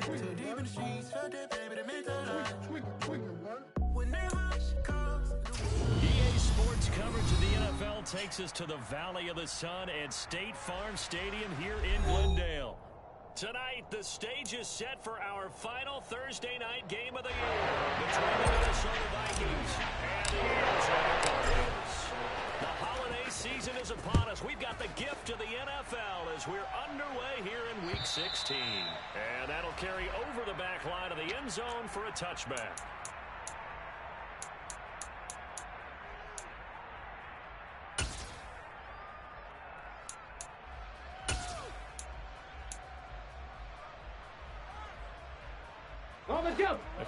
Too deep in the streets, felt that baby to make that whenever she calls. EA Sports coverage of the NFL takes us to the Valley of the Sun at State Farm Stadium here in Glendale. Tonight, the stage is set for our final Thursday night game of the year between the Minnesota Vikings and the Arizona Cardinals. The holiday season is upon us. We've got the gift of the NFL as we're underway here in Week 16. And that'll carry over the back line of the end zone for a touchback.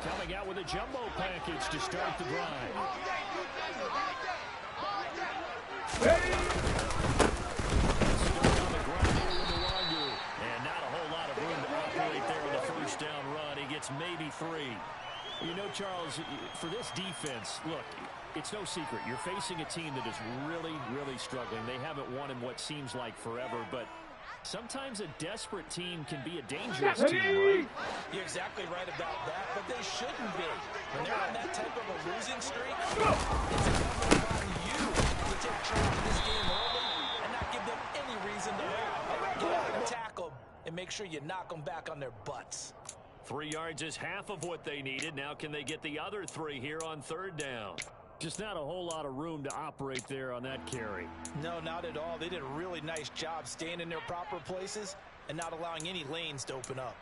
Coming out with a jumbo package to start the drive. On the ground here with the and not a whole lot of room to operate there on the first down run. He gets maybe 3. You know, Charles, for this defense, look, it's no secret. You're facing a team that is really, really struggling. They haven't won in what seems like forever, but sometimes a desperate team can be a dangerous team, right? You're exactly right about that, but they shouldn't be. When they're on that type of a losing streak, it's incumbent upon you to take charge of this game early and not give them any reason to hold. Get out and tackle them and make sure you knock them back on their butts. 3 yards is half of what they needed. Now can they get the other 3 here on third down? Just not a whole lot of room to operate there on that carry. No, not at all. They did a really nice job staying in their proper places and not allowing any lanes to open up.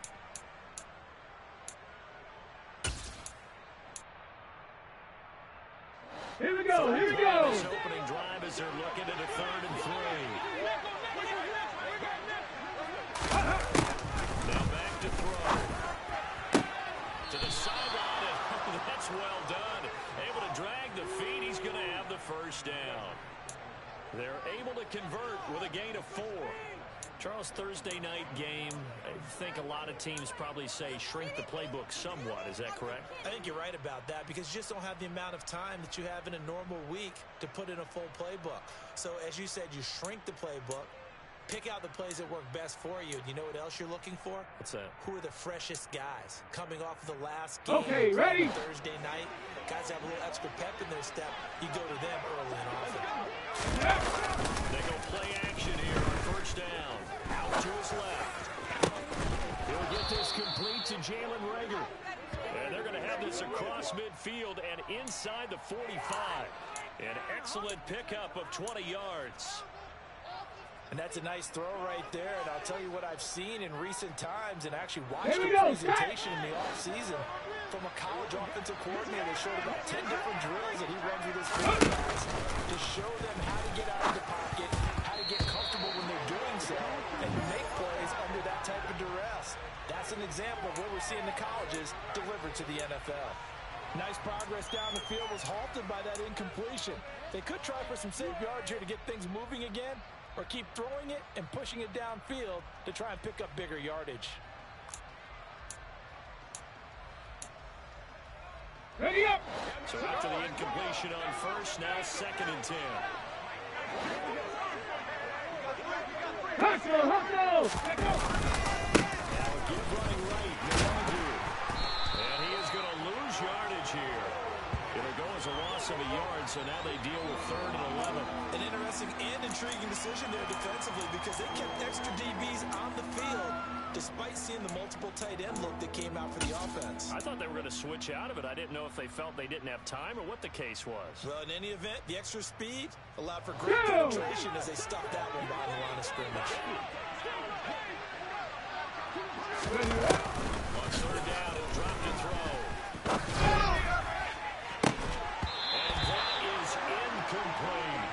Here we go, here we go! This opening drive as they're looking at a 3rd and 3. Now back to throw. To the sideline, and that's well done. Able to drag the feet. He's going to have the first down. They're able to convert with a gain of 4. Charles, Thursday night game, I think a lot of teams probably say shrink the playbook somewhat. Is that correct? I think you're right about that because you just don't have the amount of time that you have in a normal week to put in a full playbook. So as you said, you shrink the playbook, pick out the plays that work best for you. And you know what else you're looking for? What's that? Who are the freshest guys coming off of the last game? Okay, ready? Thursday night. Guys have a little extra pep in their step. You go to them early and often. They go play action here on first down. Out to his left. He'll get this complete to Jalen Reagor. And they're going to have this across midfield and inside the 45. An excellent pickup of 20 yards. And that's a nice throw right there. And I'll tell you what I've seen in recent times and actually watched the presentation in the offseason from a college offensive coordinator that showed about 10 different drills that he runs with his quarterbacks to show them how to get out of the pocket, how to get comfortable when they're doing so, and make plays under that type of duress. That's an example of what we're seeing the colleges deliver to the NFL. Nice progress down the field was halted by that incompletion. They could try for some safe yards here to get things moving again, or keep throwing it and pushing it downfield to try and pick up bigger yardage. Ready up! So after the incompletion on first, now 2nd and 10. Hustle, hustle! Now a give running right, and he is going to lose yardage here. It'll go as a loss of a yard, so now they deal with 3rd and 11. An interesting and intriguing decision there defensively because they kept extra DBs on the field despite seeing the multiple tight end look that came out for the offense. I thought they were going to switch out of it. I didn't know if they felt they didn't have time or what the case was. Well, in any event, the extra speed allowed for great penetration as they stuffed that one by the line of scrimmage. On 3rd down, he'll drop to throw. And that is incomplete.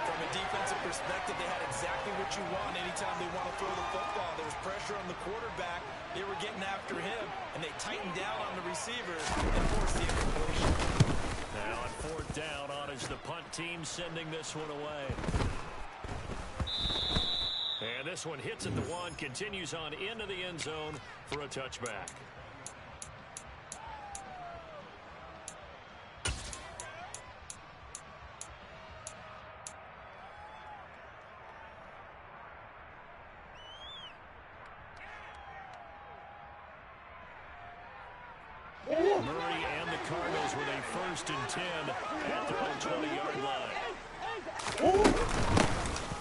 From a defensive perspective, they had exactly what you want anytime they want to throw the football. There was pressure on the quarterback. They were getting after him, and they tightened down on the receivers and forced the incompletion. Now on 4th down, on is the punt team sending this one away. And this one hits at the 1, continues on into the end zone for a touchback. Murray and the Cardinals with a 1st and 10 at their own 20-yard line.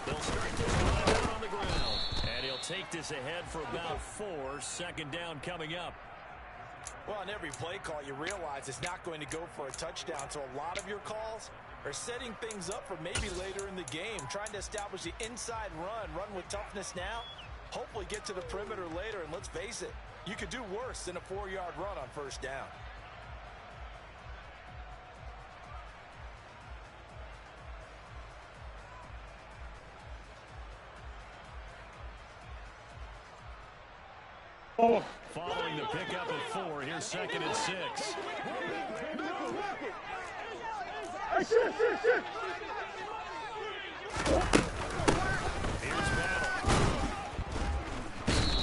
They'll start this drive out on the ground. And he'll take this ahead for about 4. 2nd down coming up. Well, on every play call, you realize it's not going to go for a touchdown. So a lot of your calls are setting things up for maybe later in the game, trying to establish the inside run with toughness now, hopefully get to the perimeter later. And let's face it, you could do worse than a 4-yard run on 1st down. Following the pickup of 4, here's 2nd and 6. Here's Battle.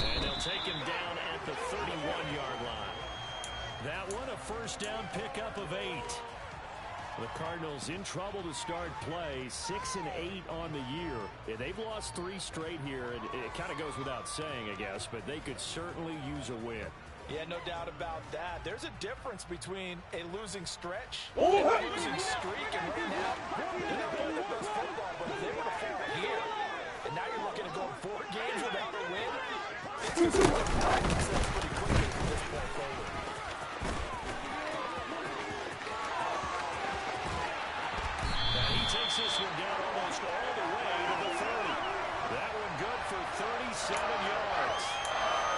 And they'll take him down at the 31-yard line. That one, a 1st down pickup of 8. The Cardinals in trouble to start play, 6 and 8 on the year. Yeah, they've lost 3 straight here. It kind of goes without saying, I guess, but they could certainly use a win. Yeah, no doubt about that. There's a difference between a losing stretch and a losing streak. And right now, they're not playing their best football, but if they were to fall here, and now you're looking at going 4 games without a win, it's just going to tighten themselves pretty quickly from this point forward. Takes this one down almost all the way to the 30. That one good for 37 yards.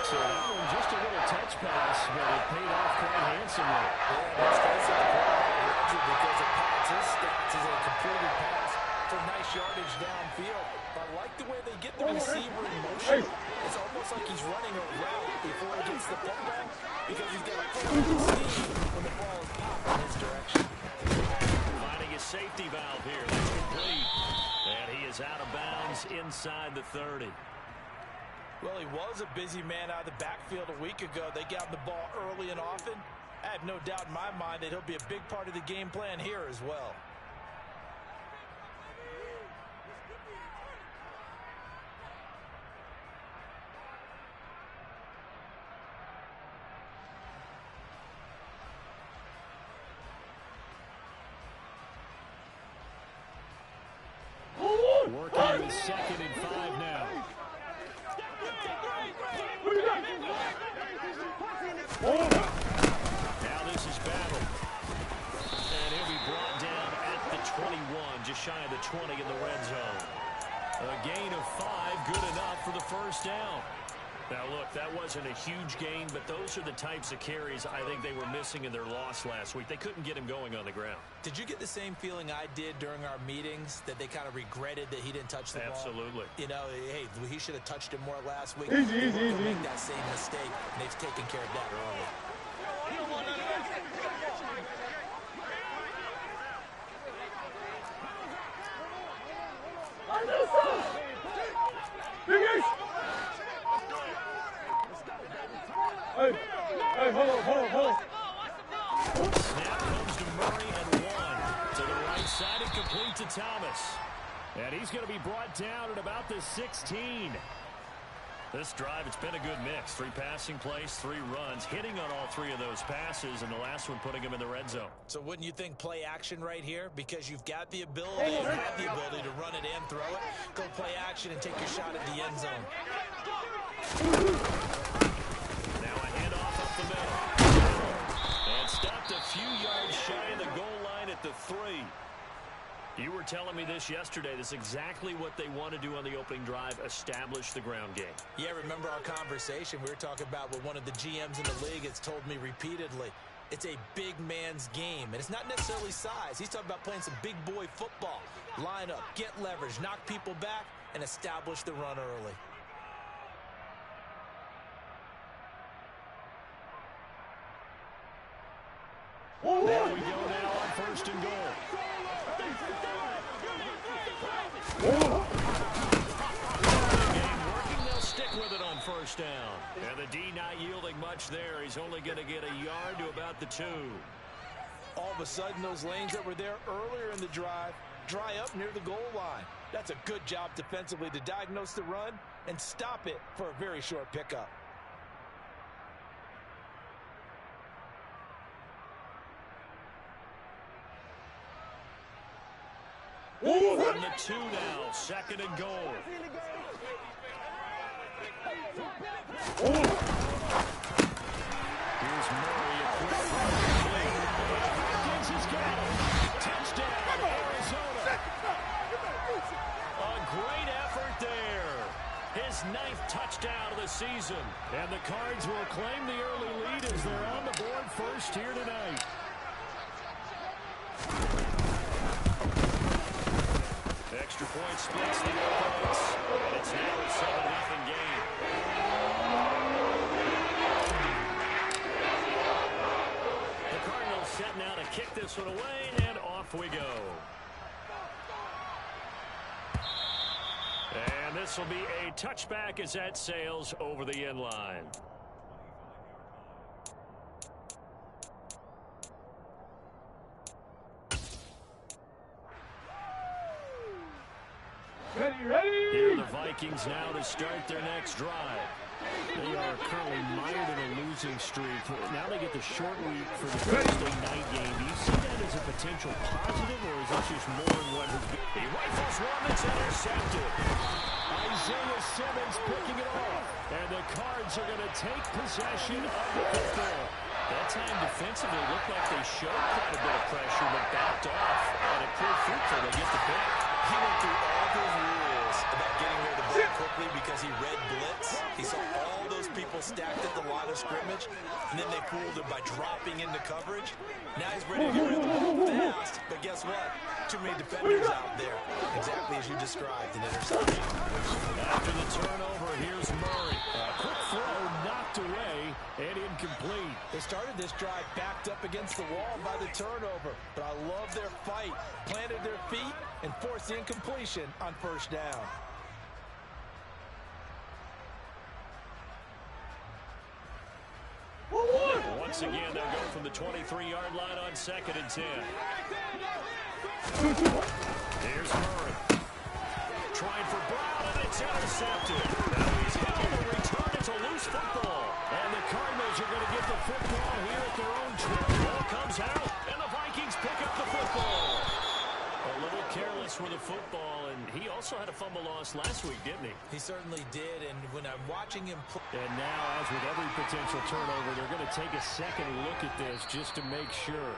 So that one just a little touch pass, but it paid off quite handsomely. Yeah, let's face it, the quarterback loves it because it pads his stats as a completed pass for nice yardage downfield. But I like the way they get the receiver in motion. It's almost like he's running a route before he gets the football because he's got a full steam when the ball is popped in his direction. Safety valve here. That's complete. And he is out of bounds inside the 30. Well, he was a busy man out of the backfield a week ago. They got the ball early and often. I have no doubt in my mind that he'll be a big part of the game plan here as well. Working with 2nd and 5 now. Now this is Battle. And he'll be brought down at the 21, just shy of the 20 in the red zone. A gain of 5, good enough for the 1st down. Now, look, that wasn't a huge gain, but those are the types of carries I think they were missing in their loss last week. They couldn't get him going on the ground. Did you get the same feeling I did during our meetings, that they kind of regretted that he didn't touch the ball? Absolutely. You know, hey, he should have touched him more last week. Easy. They'll make that same mistake, and they've taken care of that early. Hey, hold on. Snap comes to Murray and 1 to the right side and complete to Thomas. And he's going to be brought down at about the 16. This drive, it's been a good mix. 3 passing plays, 3 runs, hitting on all 3 of those passes, and the last one putting him in the red zone. So wouldn't you think play action right here? Because you've got the ability, you have the ability to run it and throw it. Go play action and take your shot at the end zone. Now a handoff up the middle. And stopped a few yards shy of the goal line at the 3. You were telling me this yesterday. This is exactly what they want to do on the opening drive, establish the ground game. Yeah, remember our conversation? We were talking about what one of the GMs in the league has told me repeatedly. It's a big man's game, and it's not necessarily size. He's talking about playing some big boy football. Line up, get leverage, knock people back, and establish the run early. There we go now on 1st and goal. Game working, they'll stick with it on 1st down. And the D not yielding much there. He's only going to get a yard to about the 2. All of a sudden, those lanes that were there earlier in the drive dry up near the goal line. That's a good job defensively to diagnose the run and stop it for a very short pickup. From the 2 now, 2nd and goal. Here's Murray, a quick throw. Vikes has got it. Touchdown, Arizona. A great effort there. His 9th touchdown of the season. And the Cards will claim the early lead as they're on the board first here tonight. Extra point splits the offense, and it's now a 7-0 game. The Cardinals set now to kick this one away, and off we go. And this will be a touchback as that sails over the end line. Here are the Vikings now to start their next drive. They are currently mired in a losing streak. Now they get the short week for the Thursday night game. Do you see that as a potential positive, or is this just more in what has been? He rifles one that's intercepted. Isaiah Simmons picking it off. And the Cards are going to take possession of the football. That time defensively looked like they showed quite a bit of pressure, but backed off. And it proved fruitful. They get the pick. He went through all those rules about getting rid of the ball quickly because he read blitz. He saw all those people stacked at the line of scrimmage, and then they fooled him by dropping into coverage. Now he's ready to get rid of the ball fast, but guess what? Too many defenders out there. Exactly as you described, an interception. After the turnover, here's Murray. A quick throw knocked away and incomplete. They started this drive backed up against the wall by the turnover, but I love their fight. Planted their feet and forced the incompletion on first down. Once again, they'll go from the 23-yard line on 2nd and 10. Here's Murray. Trying for Brown, and it's intercepted. Now he's held a return. It's a loose football. And the Cardinals are going to get the football here at their own 12. Ball comes out, and the Vikings pick up the football. A little careless with the football, and he also had a fumble loss last week, didn't he? He certainly did, and when I'm watching him play... And now, as with every potential turnover, they're going to take a second look at this just to make sure.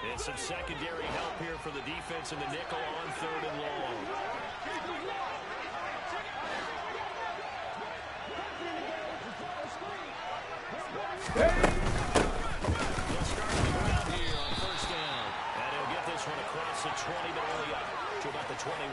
And some secondary help here for the defense in the nickel on 3rd and long. He'll start the ground here on 1st down. And he'll get this one across the 20, but only up to about the 21.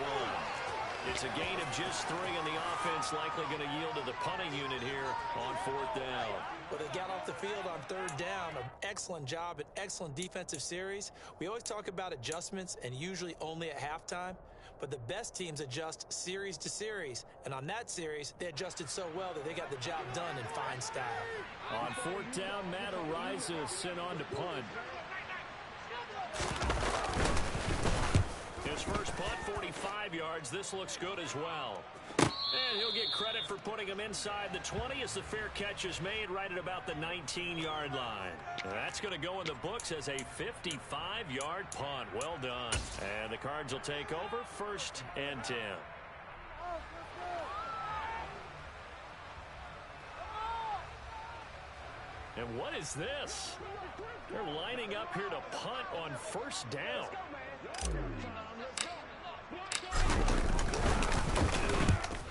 It's a gain of just 3, and the offense likely going to yield to the punting unit here on 4th down. Well, they got off the field on 3rd down. An excellent job, an excellent defensive series. We always talk about adjustments, and usually only at halftime. But the best teams adjust series to series. And on that series, they adjusted so well that they got the job done in fine style. On 4th down, Matt Ariza sent on to punt. His first punt, 45 yards. This looks good as well. And he'll get credit for putting him inside the 20 as the fair catch is made right at about the 19-yard line. That's going to go in the books as a 55-yard punt. Well done. And the Cards will take over 1st and 10. And what is this? They're lining up here to punt on 1st down.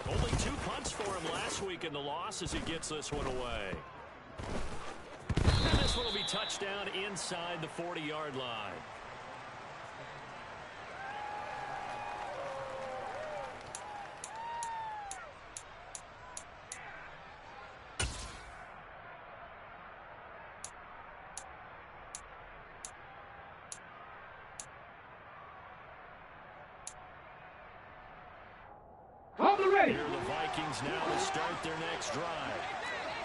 Only 2 punts for him last week in the loss as he gets this one away. And this one will be touchdown inside the 40-yard line. Here are the Vikings now to start their next drive.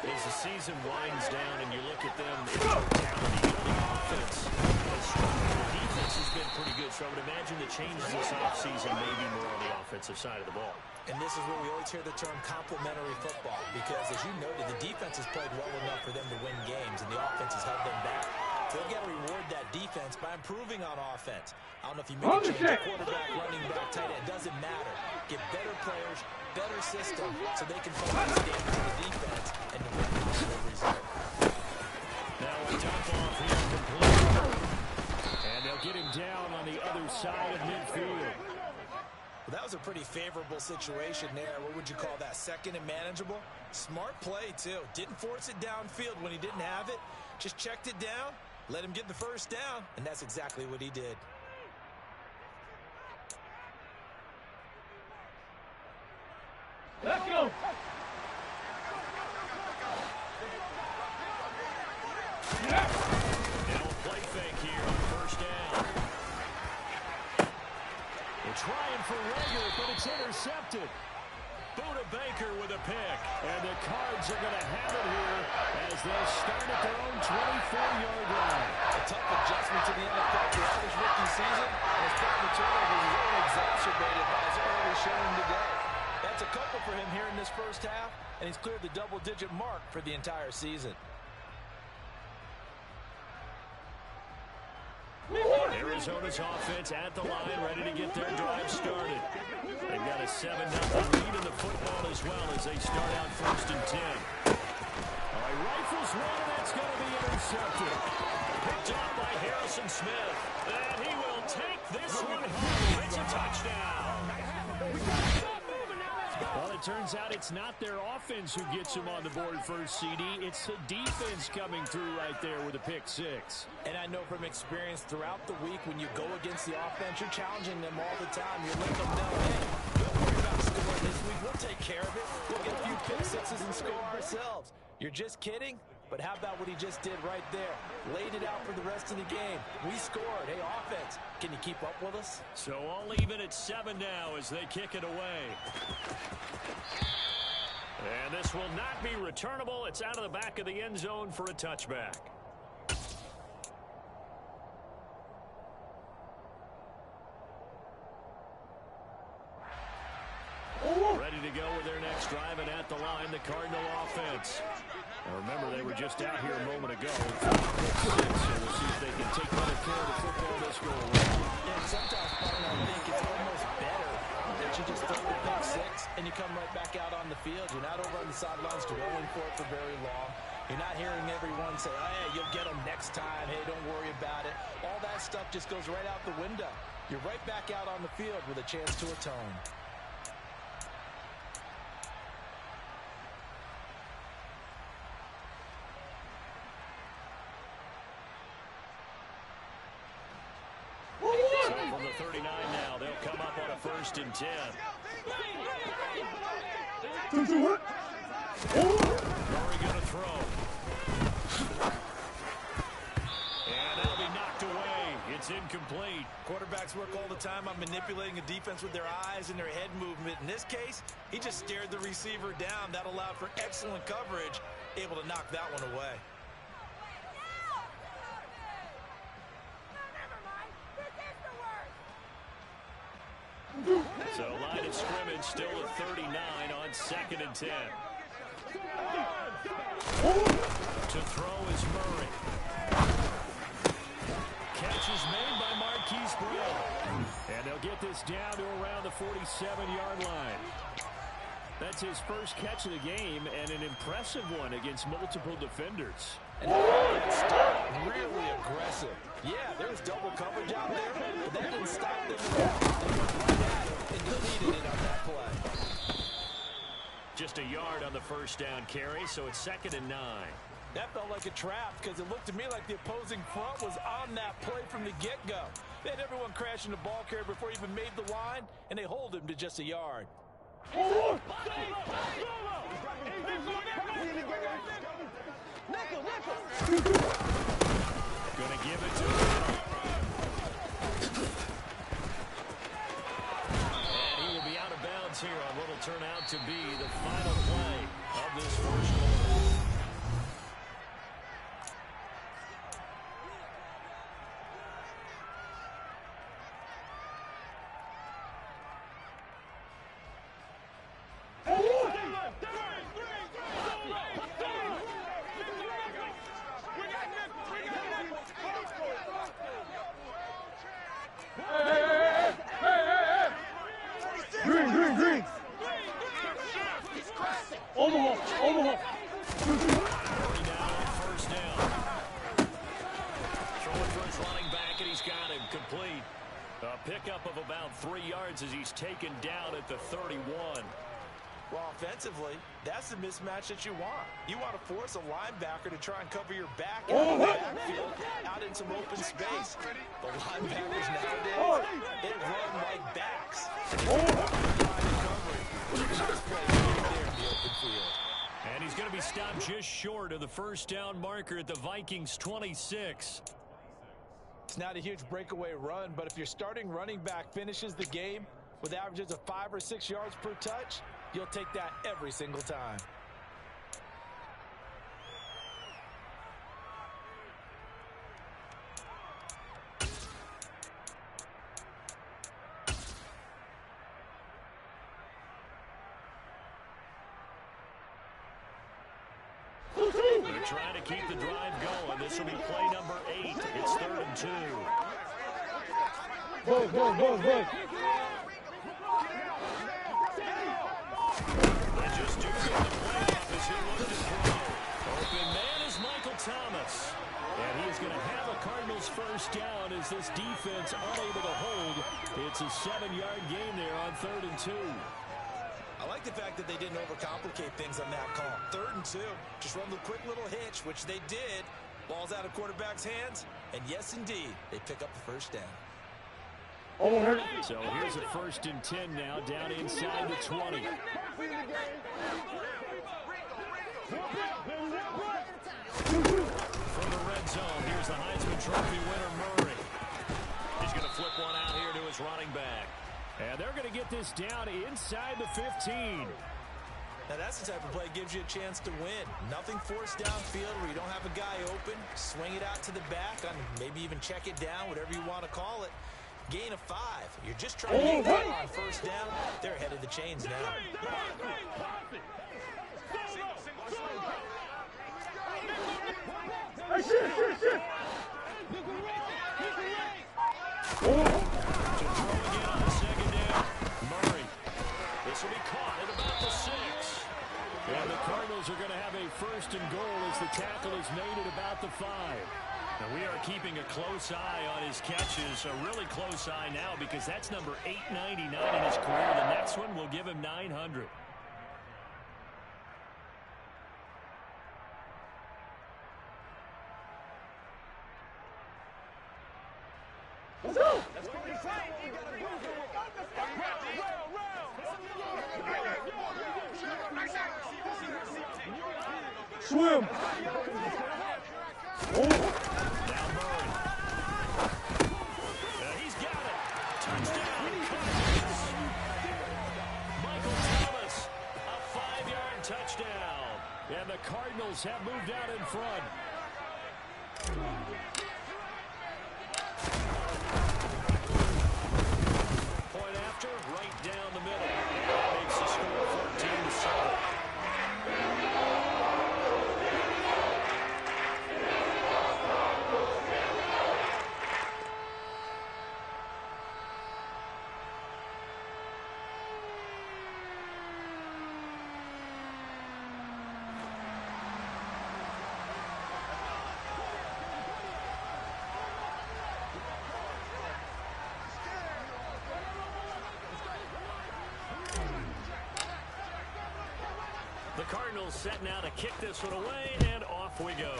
As the season winds down and you look at them in totality, the offense has struggled. The defense has been pretty good, so I would imagine the changes this offseason may be more on the offensive side of the ball. And this is where we always hear the term complementary football, because as you noted, the defense has played well enough for them to win games, and the offense has held them back. They've got to reward that defense by improving on offense. I don't know if you make a change at quarterback, running back, tight end. It doesn't matter. Get better players, better system, so they can focus damage to the defense and to win positive result. Now a dump off here complete. And they'll get him down on the other side of midfield. Well, that was a pretty favorable situation there. What would you call that? Second and manageable? Smart play, too. Didn't force it downfield when he didn't have it. Just checked it down, let him get the first down, and that's exactly what he did. Let's go. Now a play fake here on first down. They're trying for Rager, but it's intercepted. Buda Baker with a pick. And the Cards are going to have it here as they'll start at their own 24-yard line. A tough adjustment to the NFL throughout his rookie season, and his problem with turnovers is only exacerbated by his early showing today. That's a couple for him here in this first half, and he's cleared the double-digit mark for the entire season. Arizona's offense at the line, ready to get their drive started. They've got a 7-0 lead in the football as well as they start out 1st and 10. All right, rifles one, and that's going to be intercepted. Picked off by Harrison Smith. And he will take this one home. It's a touchdown. Well, it turns out it's not their offense who gets them on the board first, CD. It's the defense coming through right there with a pick six. And I know from experience throughout the week, when you go against the offense, you're challenging them all the time. You're letting them know, hey, don't worry about scoring this week. We'll take care of it. We'll get a few pick sixes and score ourselves. You're just kidding? But how about what he just did right there? Laid it out for the rest of the game. We scored. Hey, offense, can you keep up with us? So all even at 7 now as they kick it away. And this will not be returnable. It's out of the back of the end zone for a touchback. Ready to go with their next drive, and at the line, the Cardinal offense. Now remember, they were just out here a moment ago. So we'll see if they can take better care of the football this go around. And sometimes, I think it's almost better that you just throw the pick six and you come right back out on the field. You're not over on the sidelines dwelling for it for very long. You're not hearing everyone say, oh, hey, you'll get them next time. Hey, don't worry about it. All that stuff just goes right out the window. You're right back out on the field with a chance to atone. From the 39 now, they'll come up on a 1st and 10. Murray going to throw. And it'll be knocked away. It's incomplete. Quarterbacks work all the time on manipulating a defense with their eyes and their head movement. In this case, he just stared the receiver down. That allowed for excellent coverage, able to knock that one away. So line of scrimmage still at 39 on 2nd and 10. To throw is Murray. Catch is made by Marquise Brown. And they'll get this down to around the 47-yard line. That's his first catch of the game, and an impressive one against multiple defenders. And that start really aggressive. Yeah, there's double coverage out there, but that didn't stop them at all. They went right at him and deleted it on that play. Just a yard on the first down carry, so it's 2nd and 9. That felt like a trap because it looked to me like the opposing front was on that play from the get-go. They had everyone crashing the ball carrier before he even made the line, and they hold him to just a yard. Gonna give it to him. And he will be out of bounds here on what will turn out to be the final play of this first quarter. Overhaul. Overhaul. Murray now on first down. Throwing for his running back, and he's got him complete. A pickup of about 3 yards as he's taken down at the 31. Well, offensively, that's the mismatch that you want. You want to force a linebacker to try and cover your back out of the backfield, out in some open space. The linebackers nowadays, they run like backs. And he's going to be stopped just short of the first down marker at the Vikings 26. It's not a huge breakaway run, but if your starting running back finishes the game with averages of 5 or 6 yards per touch, you'll take that every single time. They're trying to keep the drive going. This will be play number 8. It's 3rd and 2. Go. And just doing the playoff as he looks to throw. Open man is Michael Thomas. And he is going to have a Cardinals first down as this defense unable to hold. It's a 7-yard gain there on 3rd and 2. I like the fact that they didn't overcomplicate things on that call. 3rd and 2. Just run the quick little hitch, which they did. Ball's out of quarterback's hands. And yes, indeed, they pick up the first down. So here's a 1st and 10 now, down inside the 20. From the red zone, here's the Heisman Trophy winner, Murray. He's going to flip one out here to his running back. And they're going to get this down inside the 15. Now that's the type of play that gives you a chance to win. Nothing forced downfield where you don't have a guy open. Swing it out to the back, and maybe even check it down, whatever you want to call it. Gain of 5. You're just trying to get on first down. They're ahead of the chains now. This will be caught at about the 6. And the Cardinals are going to have a 1st and goal as the tackle is made at about the 5. Now we are keeping a close eye on his catches, a really close eye now because that's number 899 in his career. The next one will give him 900. Let's go. Swim. Now Murray. He's got it. Touchdown, Cardinals. Michael Thomas, a 5-yard touchdown. And the Cardinals have moved out in front. Point after, right down the middle. And that makes the score 14-7. The Cardinals set now to kick this one away, and off we go.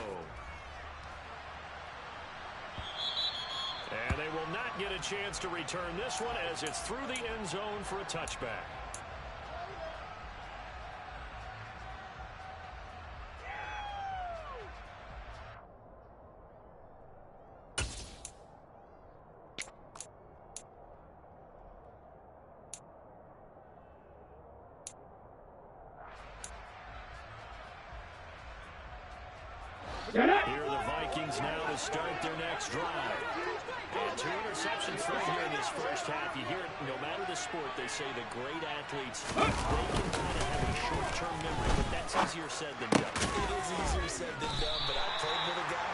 And they will not get a chance to return this one as it's through the end zone for a touchback. Here are the Vikings now to start their next drive. And 2 interceptions right here in this first half. You hear it, no matter the sport, they say the great athletes, they can kind of have a short-term memory, but that's easier said than done. It is easier said than done, but I played with a guy.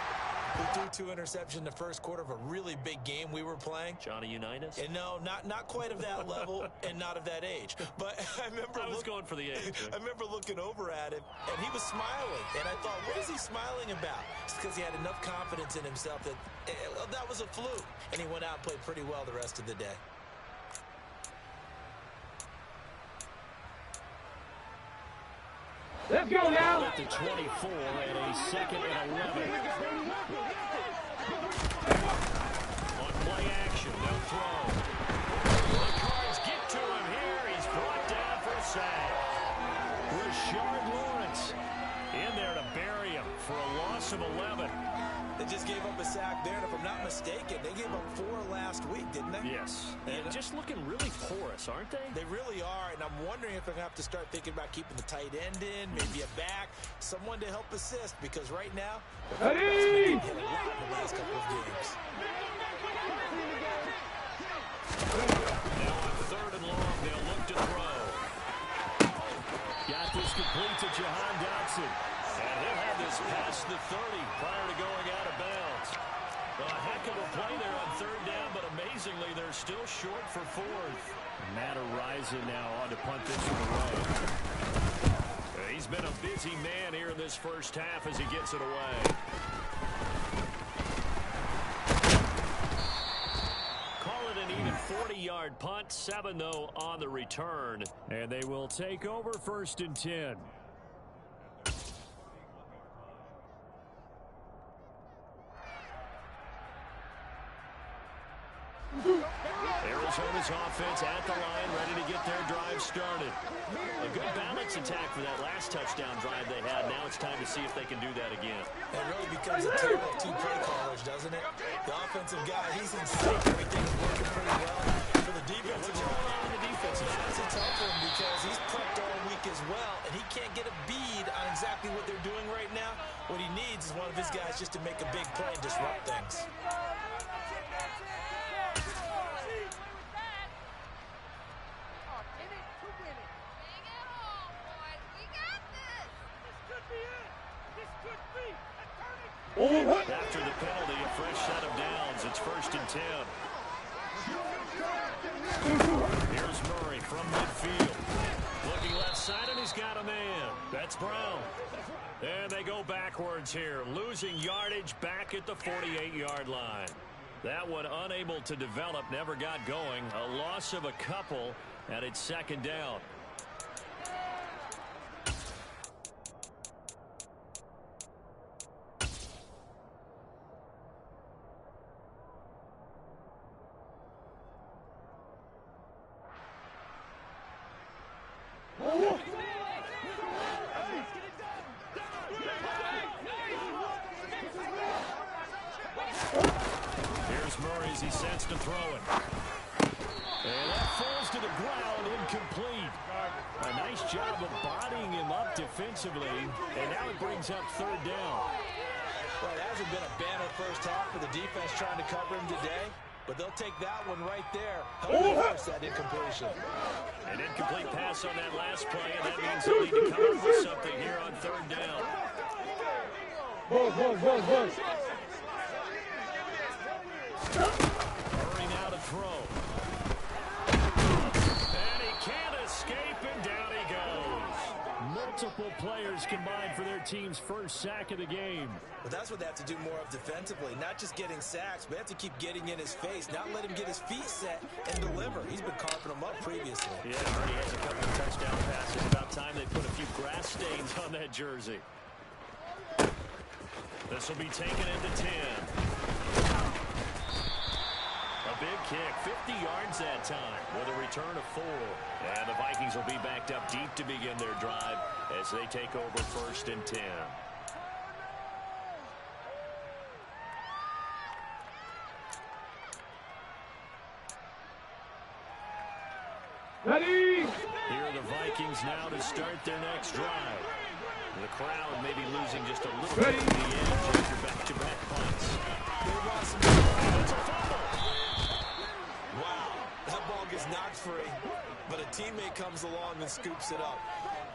who threw 2 interceptions in the first quarter of a really big game we were playing. Johnny Unitas? And no, not quite of that level and not of that age. But I was going for the age. I remember looking over at him, and he was smiling. And I thought, what is he smiling about? It's because he had enough confidence in himself that that was a fluke. And he went out and played pretty well the rest of the day. Let's go now. At the 24 and a 2nd and 11. On play action, they'll throw. The Cards get to him here. He's brought down for a sack. Rashard Lawrence in there to bury him for a loss of 11. They just gave up a sack there, and if I'm not mistaken, they gave up 4 last week, didn't they? Yes. And just looking really porous, aren't they? They really are, and I'm wondering if I'm going to have to start thinking about keeping the tight end in, maybe a back, someone to help assist, because right now, they're hit a lot in the last couple of games. Now on 3rd and long, they'll look to throw. Got this complete to Jahan Dotson. And he'll have this past the 30 prior to going out of bounds. A heck of a play there on 3rd down, but amazingly, they're still short for 4th. Matt Araiza now on to punt this one away. He's been a busy man here in this first half as he gets it away. Call it an even 40-yard punt, 7 though on the return. And they will take over 1st and 10. Arizona's offense at the line, ready to get their drive started. A good balance attack for that last touchdown drive they had. Now it's time to see if they can do that again. It really becomes a tale of 2 play callers, doesn't it? The offensive guy, he's in sync. Everything's working pretty well. For the defensive it's a tough one because he's prepped all week as well, and he can't get a bead on exactly what they're doing right now. What he needs is one of his guys just to make a big play and disrupt things. After the penalty, a fresh set of downs. It's 1st and 10. Here's Murray from midfield. Looking left side, and he's got a man. That's Brown. And they go backwards here, losing yardage back at the 48-yard line. That one unable to develop, never got going. A loss of a couple, and it's 2nd down. Here's Murray as he sets to throw it. And that falls to the ground, incomplete. A nice job of bodying him up defensively, and now it brings up 3rd down. Well, it hasn't been a banner first half for the defense trying to cover him today, but they'll take that one right there. Help force that incompletion. An incomplete pass on that last play, and that means they'll need to come up with something here on 3rd down. Buzz. Murray now to throw. And he can't escape, and down he goes. Multiple players combined for their team's first sack of the game. But that's what they have to do more of defensively, not just getting sacks, but they have to keep getting in his face, not let him get his feet set and deliver. He's been carving them up previously. Yeah, already has a couple of touchdown passes. About time they put a few grass stains on that jersey. This will be taken into 10. A big kick, 50 yards that time with a return of 4. And the Vikings will be backed up deep to begin their drive as they take over 1st and 10. Ready? Here are the Vikings now to start their next drive. The crowd maybe losing just a little bit at the edge after back-to-back punts. It's a fumble. Wow, that ball gets knocked free, but a teammate comes along and scoops it up.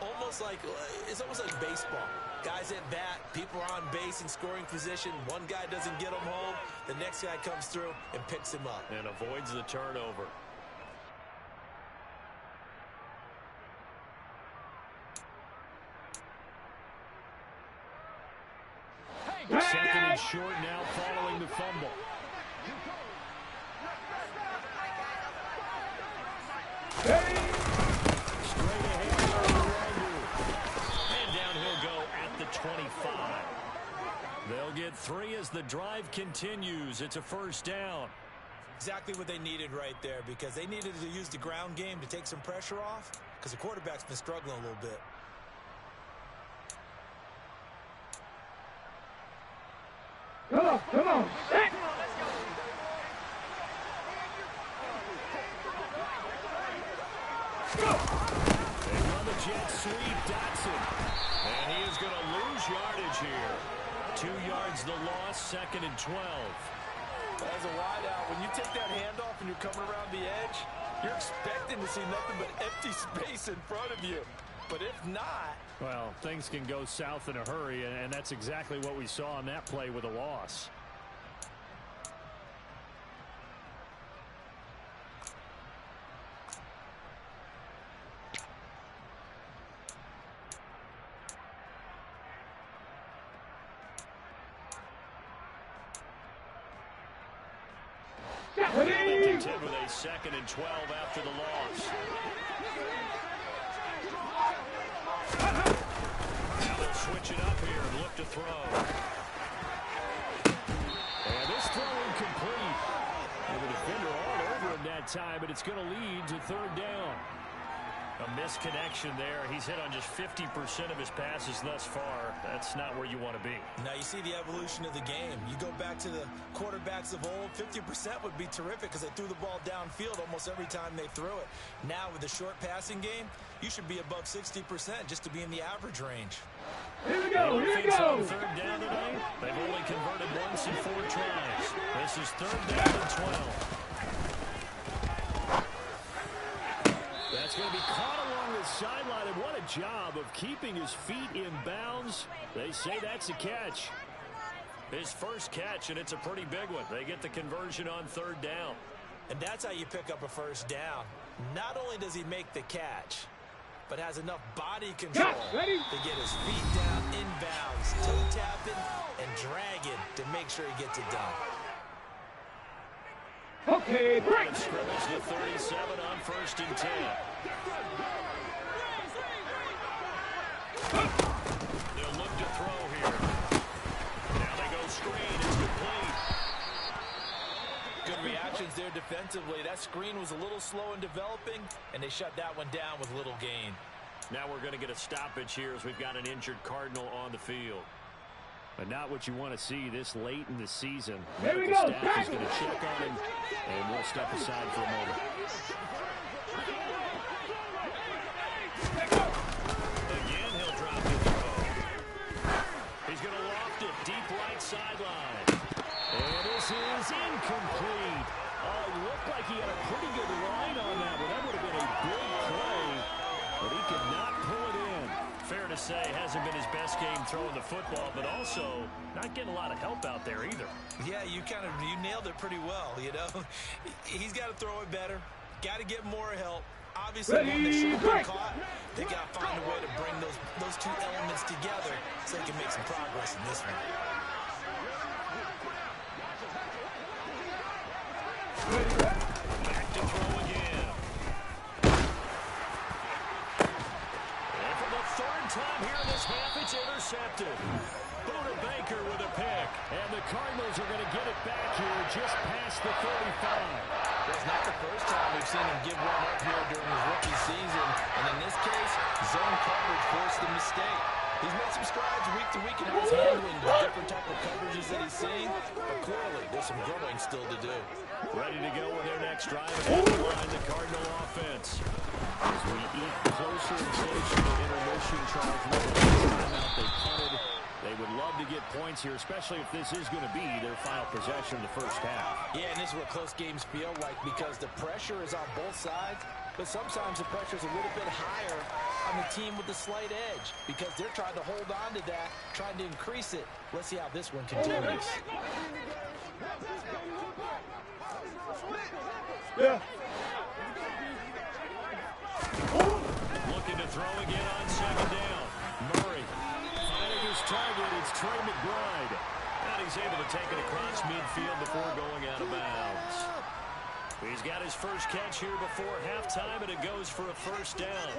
Almost like, it's almost like baseball. Guys at bat, people are on base in scoring position. One guy doesn't get them home. The next guy comes through and picks him up. And avoids the turnover. Second and short now following the fumble. Straight ahead. And down he'll go at the 25. They'll get 3 as the drive continues. It's a first down. Exactly what they needed right there, because they needed to use the ground game to take some pressure off, because the quarterback's been struggling a little bit. Come on. Hey. They run the jet sweep, Dotson. And he is going to lose yardage here. 2 yards the loss, 2nd and 12. As a wideout, when you take that handoff and you're coming around the edge, you're expecting to see nothing but empty space in front of you. But if not... Well, things can go south in a hurry, and that's exactly what we saw on that play with a loss. With a 2nd and 12 after the loss. Now they'll switch it up here and look to throw. And this throw incomplete. And the defender all over him that time, but it's going to lead to 3rd down. A misconnection there. He's hit on just 50% of his passes thus far. That's not where you want to be. Now you see the evolution of the game. You go back to the quarterbacks of old, 50% would be terrific because they threw the ball downfield almost every time they threw it. Now with the short passing game, you should be above 60% just to be in the average range. Here we go. Here we go. 3rd down tonight. They've only converted once in 4 tries. This is 3rd down and 12. That's going to be caught along the sideline, and what a job of keeping his feet in bounds. They say that's a catch. His first catch, and it's a pretty big one. They get the conversion on 3rd down. And that's how you pick up a first down. Not only does he make the catch, but has enough body control to get his feet down inbounds, toe tapping and dragging to make sure he gets it done. Okay, break. Scrimmage to 37 on 1st and 10. They'll look to throw here. Now they go screen. It's complete. Good reactions there defensively. That screen was a little slow in developing, and they shut that one down with little gain. Now we're going to get a stoppage here as we've got an injured Cardinal on the field. But not what you want to see this late in the season. Here we Medical go. staff is going to check on him, and we'll step aside for a moment. Again, he'll drop the throw. He's going to loft it deep right sideline. And this is incomplete. Oh, it looked like he had a pretty good line on that, but that would have been a big play. But he could not pull it in. Fair to say, hasn't been his best game throwing the football, but also not getting a lot of help out there either. Yeah, you nailed it pretty well, you know. He's got to throw it better. Got to get more help. Obviously, when they should have been caught, they got to find a way to bring those 2 elements together so they can make some progress in this one. Back to throw again. And for the 3rd time here in this half, it's intercepted. Buda Baker with a pick. And the Cardinals are going to get it back here just past the 35. It's not the first time we've seen him give one up here during his rookie season. And in this case, zone coverage forced the mistake. He's made some strides week to week in his handling the different type of coverages that he's seeing. But clearly, there's some growing still to do. Ready to go with their next drive and line the Cardinal offense. As we eat closer and closer to intermission, Charles, timeout they punted. They would love to get points here, especially if this is going to be their final possession in the first half. Yeah, and this is what close games feel like because the pressure is on both sides, but sometimes the pressure is a little bit higher on the team with the slight edge because they're trying to hold on to that, trying to increase it. Let's see how this one continues. Yeah. Looking to throw again on second down. Murray finding his target. It's Trey McBride. And he's able to take it across midfield before going out of bounds. He's got his first catch here before halftime, and it goes for a first down.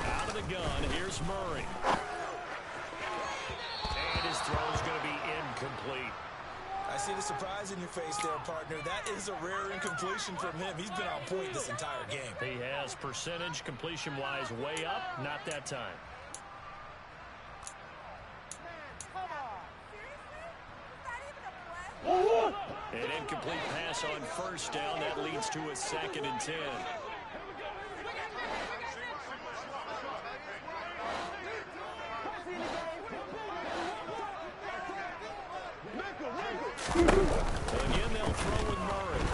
Out of the gun, here's Murray. And his throw's going to be incomplete. I see the surprise in your face there, partner. That is a rare incompletion from him. He's been on point this entire game. He has percentage completion-wise way up, not that time. An incomplete pass on first down. That leads to a 2nd and 10. Again, they'll throw with Murray.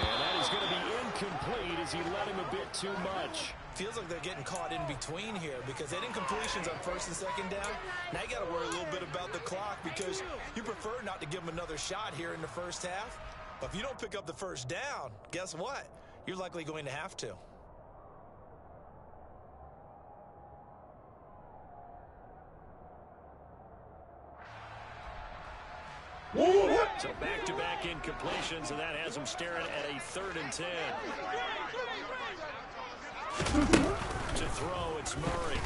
And that is going to be incomplete as he let him a bit too much. Feels like they're getting caught in between here because they had incompletions on 1st and 2nd down. Now you got to worry a little bit about the clock because you prefer not to give them another shot here in the first half. But if you don't pick up the first down, guess what? You're likely going to have to. So back-to-back incompletions, and that has him staring at a 3rd and 10. To throw, it's Murray.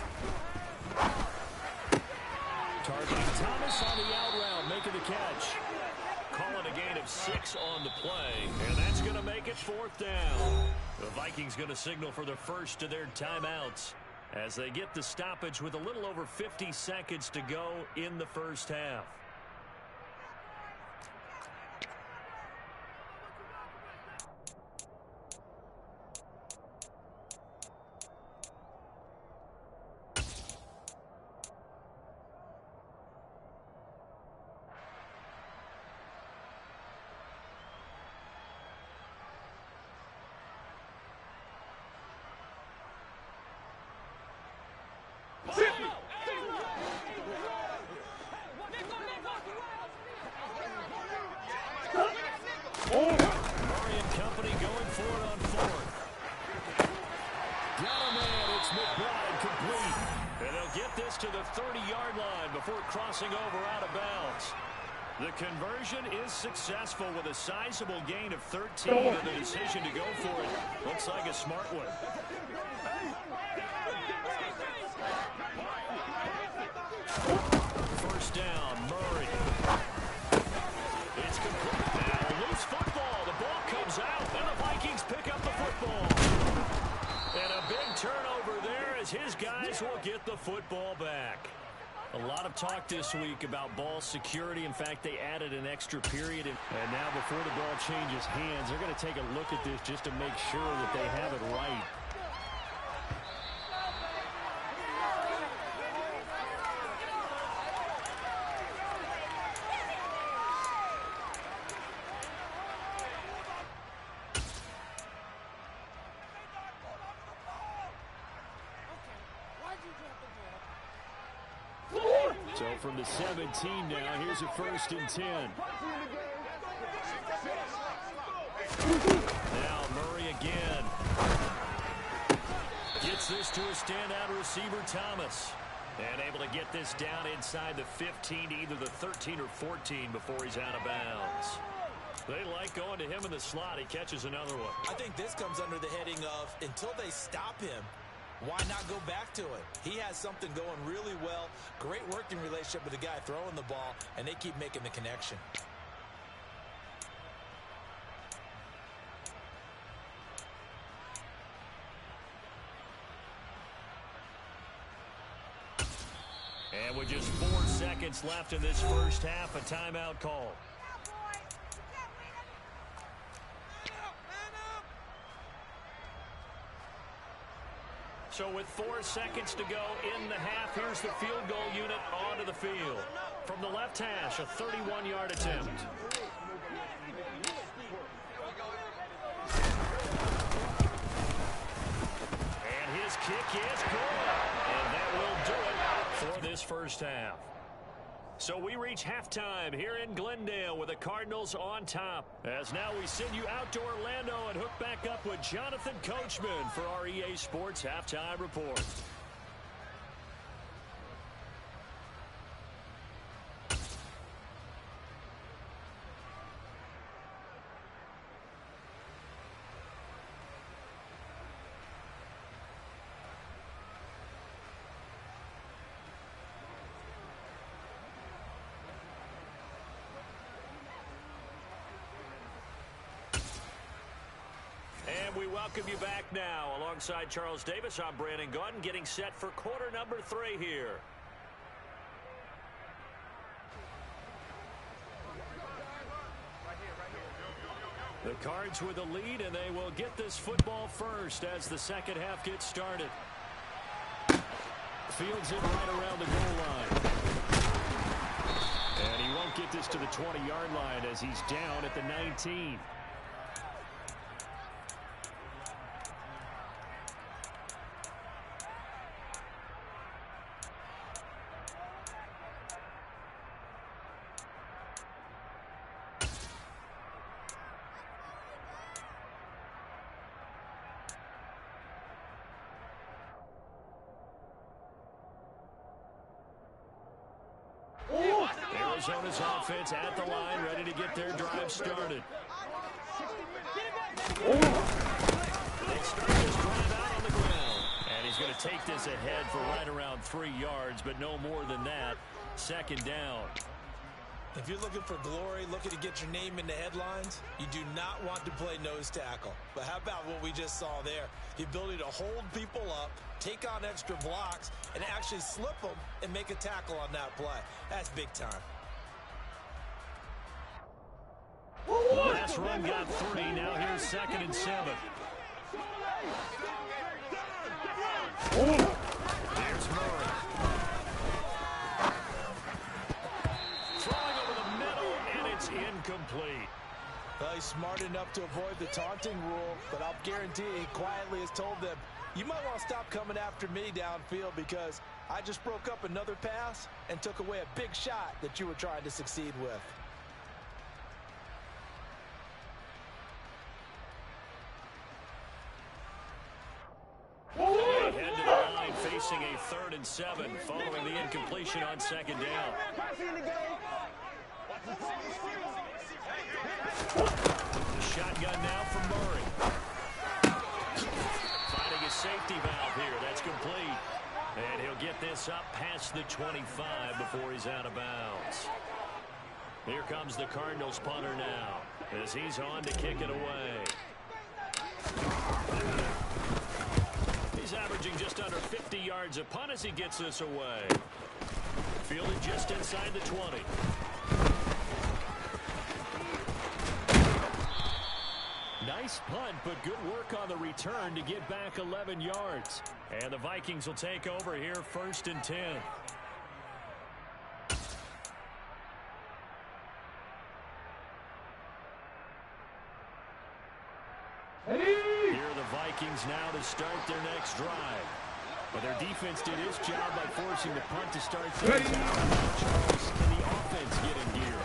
Targeting Thomas on the out route, making the catch. Calling a gain of 6 on the play, and that's going to make it 4th down. The Vikings going to signal for the first of their timeouts as they get the stoppage with a little over 50 seconds to go in the first half. Murray and company going for it on 4th. Got a man, it's McBride complete. And they'll get this to the 30-yard line before crossing over out of bounds. The conversion is successful with a sizable gain of 13, and the decision to go for it looks like a smart one. First down, Murray. It's complete now. Loose football. The ball comes out, and the Vikings pick up the football. And a big turnover there as his guys will get the football back. A lot of talk this week about ball security. In fact, they added an extra period. And now before the ball changes hands, they're going to take a look at this just to make sure that they have it right. So from the 17 now, here's a 1st and 10. Now Murray again. Gets this to a standout receiver, Thomas. And able to get this down inside the 15, either the 13 or 14 before he's out of bounds. They like going to him in the slot. He catches another one. I think this comes under the heading of until they stop him, why not go back to it? He has something going really well. Great working relationship with the guy throwing the ball, and they keep making the connection. And with just 4 seconds left in this first half, a timeout call. So with 4 seconds to go in the half, here's the field goal unit onto the field. From the left hash, a 31-yard attempt. kick is good. And that will do it for this first half. So we reach halftime here in Glendale with the Cardinals on top. As now we send you out to Orlando and hook back up with Jonathan Coachman for our EA Sports Halftime Report. And we welcome you back now. Alongside Charles Davis, I'm Brandon Gaudin, getting set for quarter number 3 here. The Cards with the lead, and they will get this football first as the second half gets started. Fields it right around the goal line. And he won't get this to the 20-yard line as he's down at the 19. Arizona's offense at the line, ready to get their drive started. They start this drive out on the ground. And he's going to take this ahead for right around 3 yards, but no more than that. Second down. If you're looking for glory, looking to get your name in the headlines, you do not want to play nose tackle. But how about what we just saw there? The ability to hold people up, take on extra blocks, and actually slip them and make a tackle on that play. That's big time. Last run got 3. Now here's 2nd and 7. There's Murray. Throwing over the middle, and it's incomplete. Well, he's smart enough to avoid the taunting rule, but I'll guarantee he quietly has told them, you might want to stop coming after me downfield because I just broke up another pass and took away a big shot that you were trying to succeed with. They head to the line facing a 3rd and 7 following the incompletion on 2nd down. The shotgun now from Murray. Finding a safety valve here. That's complete. And he'll get this up past the 25 before he's out of bounds. Here comes the Cardinals punter now as he's on to kick it away. He's averaging just under 50 yards a punt as he gets this away. Fielded just inside the 20. Nice punt, but good work on the return to get back 11 yards. And the Vikings will take over here 1st and 10. Here are the Vikings now to start their next drive. But their defense did its job by forcing the punt to start things out. Charles, can the offense get in gear?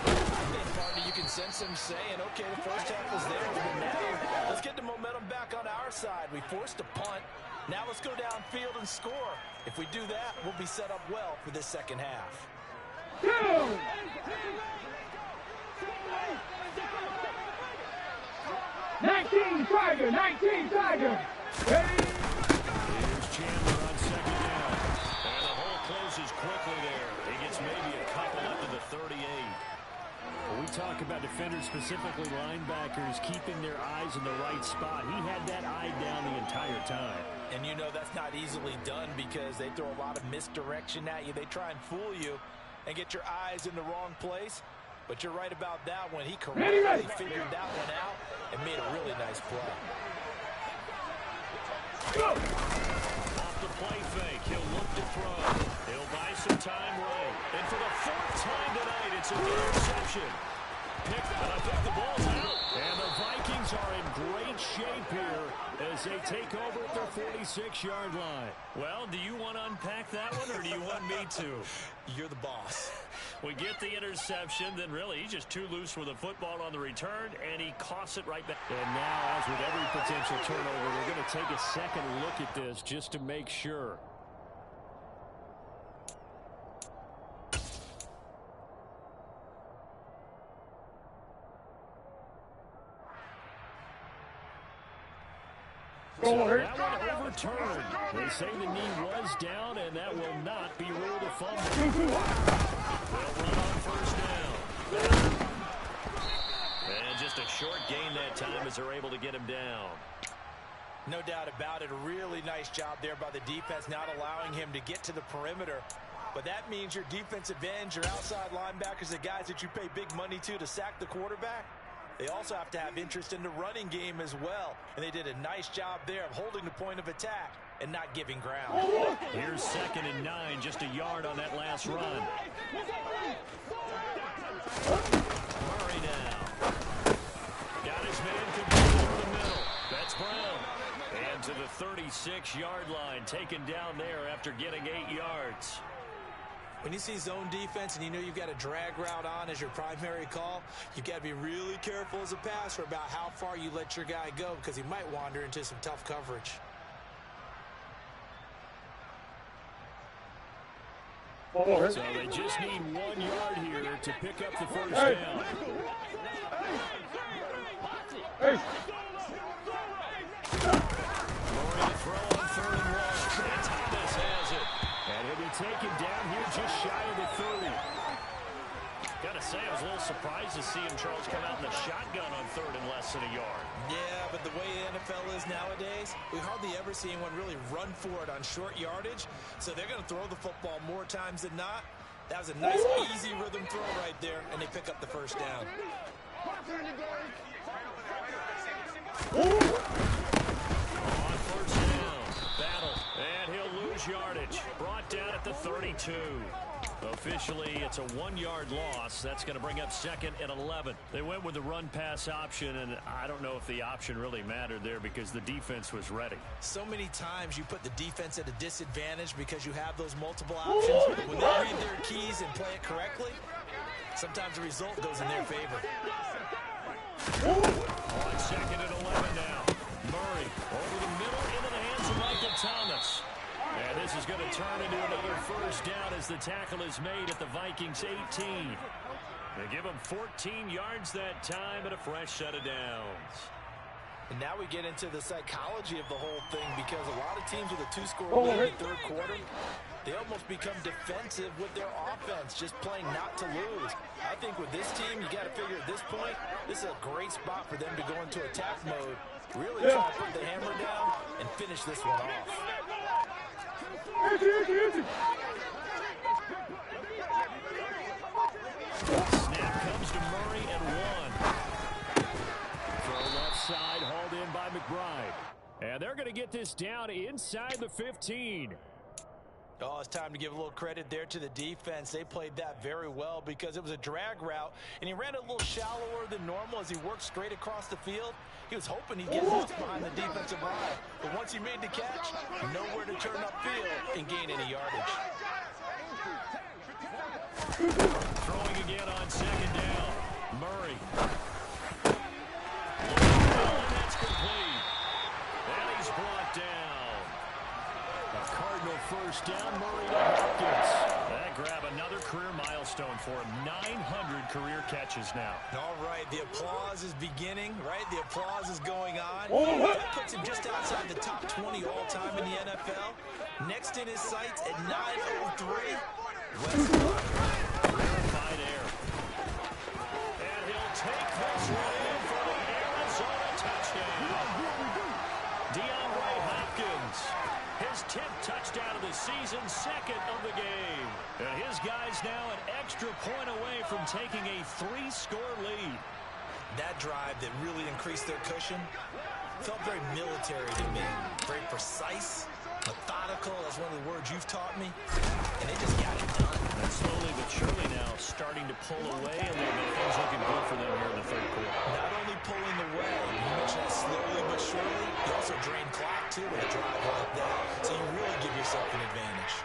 Partner, you can sense them saying, okay, the first half was there, but now let's get the momentum back on our side. We forced a punt. Now let's go downfield and score. If we do that, we'll be set up well for this second half. 19 Tiger, 19 Tiger. Ready? Here's Chandler on 2nd down. And the hole closes quickly there. He gets maybe a couple up to the 38. When we talk about defenders, specifically linebackers, keeping their eyes in the right spot, he had that eye down the entire time. And you know that's not easily done because they throw a lot of misdirection at you. They try and fool you and get your eyes in the wrong place. But you're right about that one. He correctly figured that one out and made a really nice play. Off the play fake. He'll look to throw. He'll buy some time right. And for the 4th time tonight, it's an interception. Pick the ball's out. And the Vikings are in great shape here as they take over at their 46-yard line. Well, do you want to unpack that one, or do you want me to? You're the boss. We get the interception, then really he's just too loose with the football on the return, and he coughs it right back. And now, as with every potential turnover, we're going to take a second look at this just to make sure. So that one overturned. They say the knee was down, and that will not be ruled a fumble. They'll run on first down. And just a short gain that time as they're able to get him down. No doubt about it. A really nice job there by the defense, not allowing him to get to the perimeter. But that means your defensive ends, your outside linebackers, the guys that you pay big money to sack the quarterback, they also have to have interest in the running game as well. And they did a nice job there of holding the point of attack and not giving ground. Here's 2nd and 9, just a yard on that last run. Murray now. Got his man complete over the middle. That's Brown. And to the 36-yard line, taken down there after getting 8 yards. When you see zone defense and you know you've got a drag route on as your primary call, you've got to be really careful as a passer about how far you let your guy go because he might wander into some tough coverage. So they just need 1 yard here to pick up the first down. Hey. Murray to throw on 3rd and 1. And Thomas has it. And he'll be taken down here just shy of the 30. Got to say, I was a little surprised to see him, Charles, come out in the shotgun on 3rd and less than a yard. Yeah, but the way the NFL is nowadays, we hardly ever see anyone really run for it on short yardage. So they're going to throw the football more times than not. That was a nice, easy rhythm throw right there, and they pick up the first down. On first down, battle, and he'll lose yardage. Brought down at the 32. Officially, it's a 1-yard loss. That's going to bring up 2nd and 11. They went with the run-pass option, and I don't know if the option really mattered there because the defense was ready. So many times you put the defense at a disadvantage because you have those multiple options. When they read their keys and play it correctly, sometimes the result goes in their favor. On 2nd and 11 now. Murray over the middle into the hands of Michael Thomas. And this is going to turn into another first down as the tackle is made at the Vikings 18. They give them 14 yards that time and a fresh set of downs. And now we get into the psychology of the whole thing because a lot of teams with a 2-score lead in the 3rd quarter, they almost become defensive with their offense, just playing not to lose. I think with this team, you got to figure at this point, this is a great spot for them to go into attack mode, really try to put the hammer down and finish this one off. Snap comes to Murray and 1. Throw left side, hauled in by McBride. And they're going to get this down inside the 15. Oh, it's time to give a little credit there to the defense. They played that very well because it was a drag route, and he ran a little shallower than normal as he worked straight across the field. He was hoping he'd get lost behind the defensive line, but once he made the catch, nowhere to turn upfield and gain any yardage. Throwing again on 2nd down. Murray. And that's complete. And he's brought down. A Cardinal first down, Murray to Hopkins. That grab another career milestone for him. 900 career catches now. All right, the applause is beginning, right? The applause is going on. That puts him just outside the top 20 all-time in the NFL. Next in his sights at 903. Rarefied air. And he'll take this one in for the Arizona touchdown. DeAndre Hopkins. His 10th touchdown of the season, 2nd of the game. And his guys now an extra point away from taking a 3-score lead. That drive that really increased their cushion felt very military to me. Very precise, methodical, that's one of the words you've taught me. And they just got it done. And slowly but surely now starting to pull away a little bit. Things looking good for them here in the 3rd quarter. Not only pulling away, you mentioned that slowly but surely, he also drained too, with a drive like that. So you really give yourself an advantage.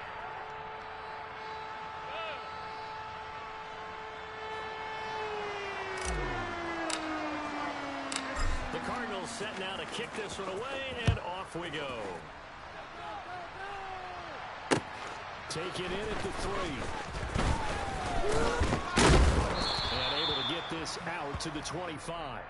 The Cardinals set now to kick this one away, and off we go. Take it in at the 3. And able to get this out to the 25.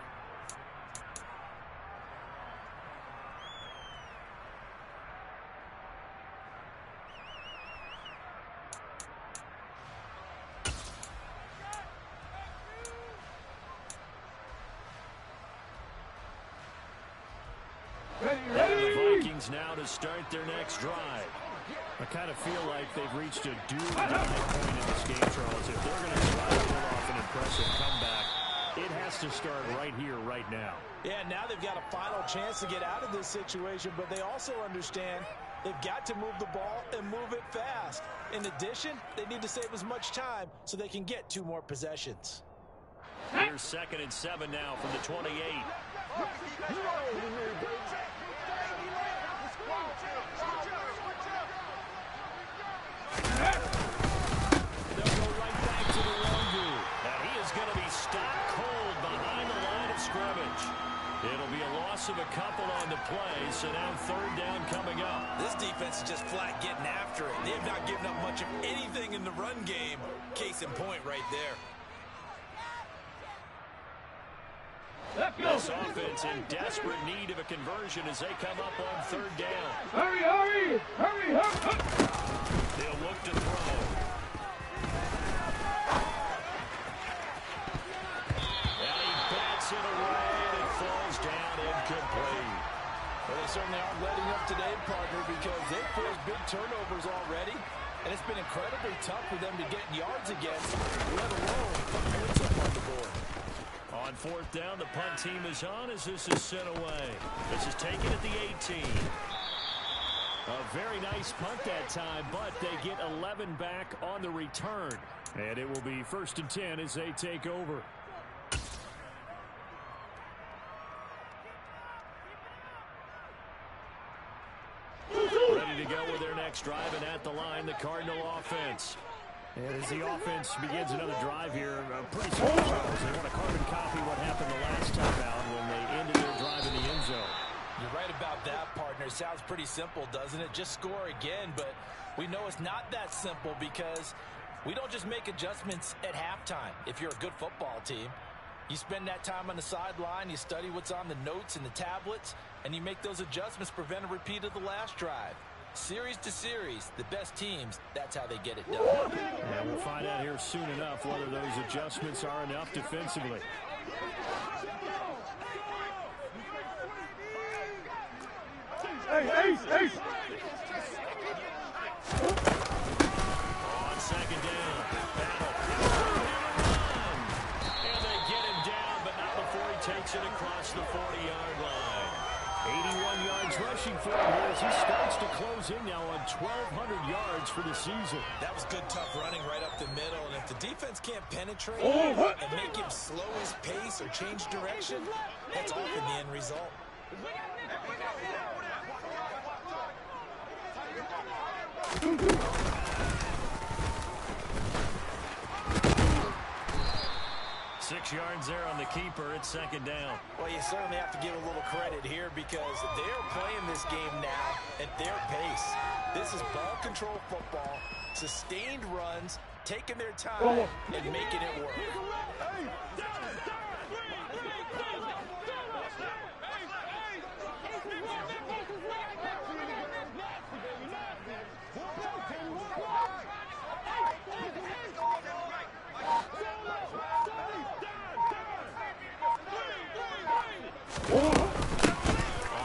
And the Vikings now to start their next drive. I kind of feel like they've reached a do-or-die point in this game, Charles. If they're going to try to pull off an impressive comeback, it has to start right here, right now. Yeah, now they've got a final chance to get out of this situation, but they also understand they've got to move the ball and move it fast. In addition, they need to save as much time so they can get 2 more possessions. Here's 2nd and 7 now from the 28. They'll go right back to the Longu. And he is going to be stopped cold behind the line of scrimmage. It'll be a loss of a couple on the play, so now 3rd down coming up. This defense is just flat getting after it. They have not given up much of anything in the run game. Case in point right there. This offense in desperate need of a conversion as they come up on 3rd down. Hurry, hurry! Hurry, hurry! They'll look to throw. And he bats it away, and it falls down incomplete. Well, they certainly aren't letting up today, partner, because they've forced big turnovers already, and it's been incredibly tough for them to get yards against, let alone put points up on the board. On 4th down, the punt team is on as this is sent away. This is taken at the 18. A very nice punt that time, but they get 11 back on the return. And it will be 1st and 10 as they take over. Ready to go with their next drive, and at the line, the Cardinal offense. And as the offense begins another drive here, pretty simple, Charles. They want to carbon copy what happened the last time out when they ended their drive in the end zone. You're right about that, partner. Sounds pretty simple, doesn't it? Just score again, but we know it's not that simple because we don't just make adjustments at halftime. If you're a good football team, you spend that time on the sideline, you study what's on the notes and the tablets, and you make those adjustments, prevent a repeat of the last drive. Series to series, the best teams, that's how they get it done. And we'll find out here soon enough whether those adjustments are enough defensively. Hey, Ace, Ace! On 2nd down, battle. And they get him down, but not before he takes it across the 40-yard line. 81 yards rushing for him here as he starts to close in now on 1,200 yards for the season. That was good, tough running right up the middle, and if the defense can't penetrate and make him slow his pace or change direction, that's often the end result. Six yards there on the keeper. It's 2nd down. Well, you certainly have to give a little credit here because they're playing this game now at their pace. This is ball control football, sustained runs, taking their time and making it work. On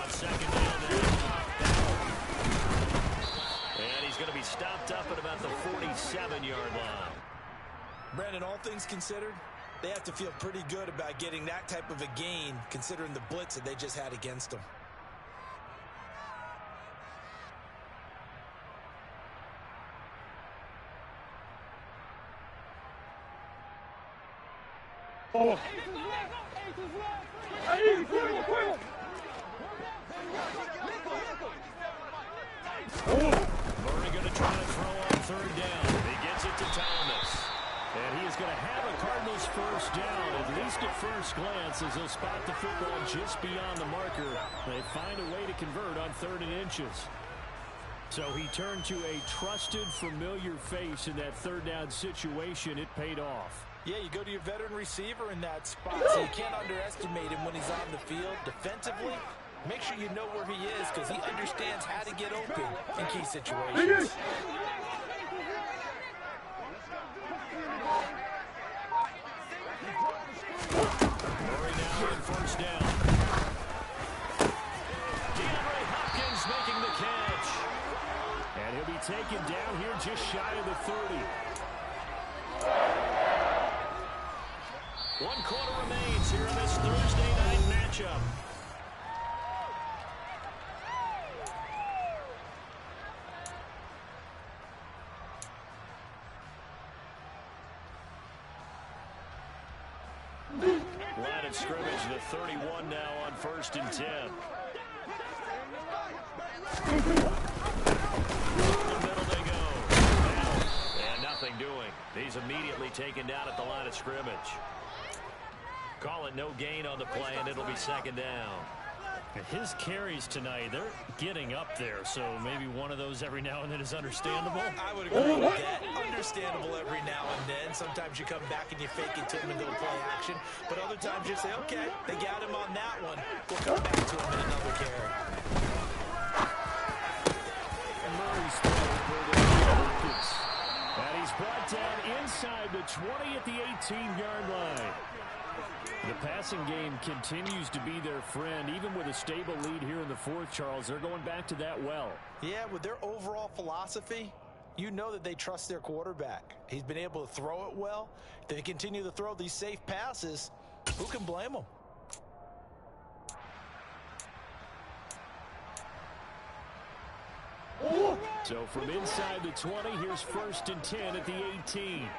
2nd down there. And he's going to be stopped up at about the 47-yard line. Brandon, all things considered, they have to feel pretty good about getting that type of a gain considering the blitz that they just had against them. first glance, as they'll spot the football just beyond the marker, they find a way to convert on 3rd and inches. So he turned to a trusted, familiar face in that 3rd down situation. It paid off. Yeah, you go to your veteran receiver in that spot, so you can't underestimate him when he's on the field. Defensively, make sure you know where he is because he understands how to get open in key situations. Murray now in 1st down. DeAndre Hopkins making the catch. And he'll be taken down here just shy of the 30. 1 quarter remains here in this Thursday night matchup. Line of scrimmage, the 31 now on 1st and 10. The middle they go. And nothing doing. He's immediately taken down at the line of scrimmage. Call it no gain on the play, and it'll be 2nd down. His carries tonight, they're getting up there, so maybe one of those every now and then is understandable. I would agree with that. Understandable every now and then. Sometimes you come back and you fake it to him and go play action. But other times you say, okay, they got him on that one. We'll come back to him in another carry. Murray's and he's brought down inside the 20 at the 18-yard line. The passing game continues to be their friend, even with a stable lead here in the 4th, Charles. They're going back to that well. Yeah, with their overall philosophy, you know that they trust their quarterback. He's been able to throw it well. They continue to throw these safe passes. Who can blame them? So from inside the 20, here's 1st and 10 at the 18.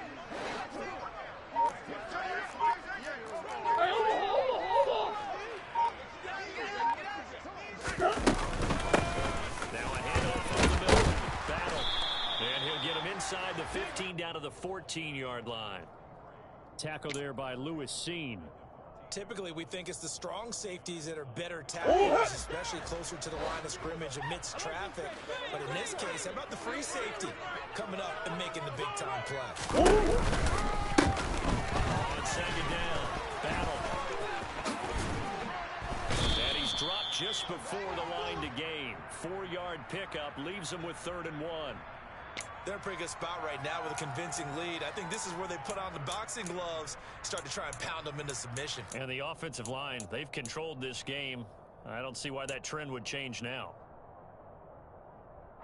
Now a handoff over the middle. Battle. And he'll get him inside the 15 down to the 14-yard line. Tackle there by Lewis Seen. Typically, we think it's the strong safeties that are better tacklers, especially closer to the line of scrimmage amidst traffic. But in this case, how about the free safety coming up and making the big-time play? On 2nd down. Battle. And he's dropped just before the line to gain. 4-yard pickup leaves him with 3rd and 1. They're in a pretty good spot right now with a convincing lead. I think this is where they put on the boxing gloves, start to try and pound them into submission. And the offensive line, they've controlled this game. I don't see why that trend would change now.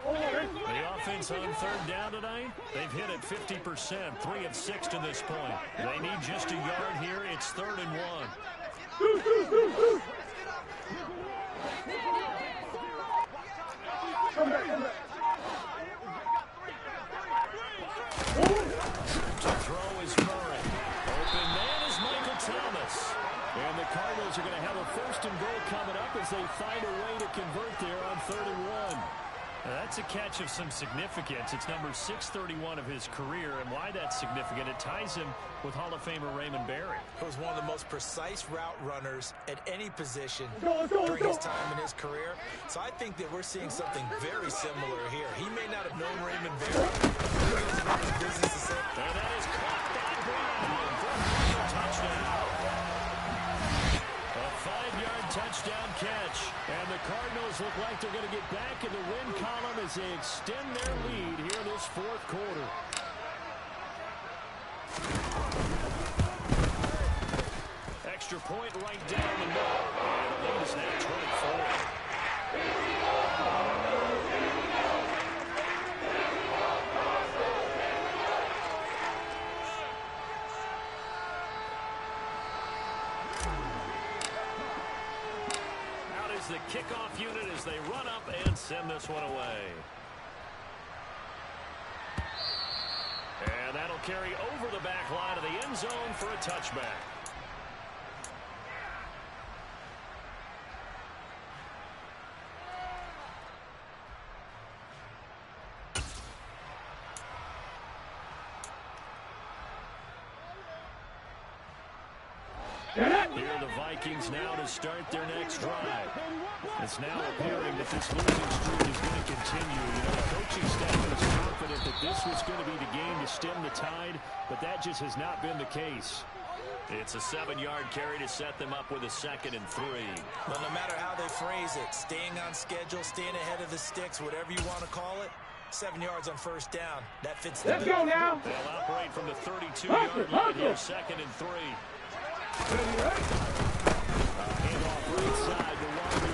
The offense on 3rd down tonight, they've hit it 50%, 3 of 6 to this point. They need just a yard here. It's 3rd and 1. To throw is Murray. Open man is Michael Thomas. And the Cardinals are going to have a 1st and goal coming up as they find a way to convert there on 3rd and 1. Now that's a catch of some significance. It's number 631 of his career, and why that's significant, it ties him with Hall of Famer Raymond Barry. He was one of the most precise route runners at any position during his time in his career. So I think that we're seeing something very similar here. He may not have known Raymond Barry. He was about his business to say. And that is caught by Brown for a touchdown. A 5-yard touchdown catch. And the Cardinals look like they're going to get back in the win column as they extend their lead here in this 4th quarter. Extra point right down the middle. And the lead is now 24. The kickoff unit as they run up and send this one away. And that'll carry over the back line of the end zone for a touchback. Here are the Vikings now to start their next drive. It's now appearing that this losing streak is going to continue. You know, the coaching staff is confident that this was going to be the game to stem the tide, but that just has not been the case. It's a 7-yard carry to set them up with a 2nd and 3. Well, no matter how they phrase it, staying on schedule, staying ahead of the sticks, whatever you want to call it, 7 yards on first down. That fits the bill. Let's go now. They'll operate from the 32-yard line here, 2nd and 3. Handoff right side to Walker.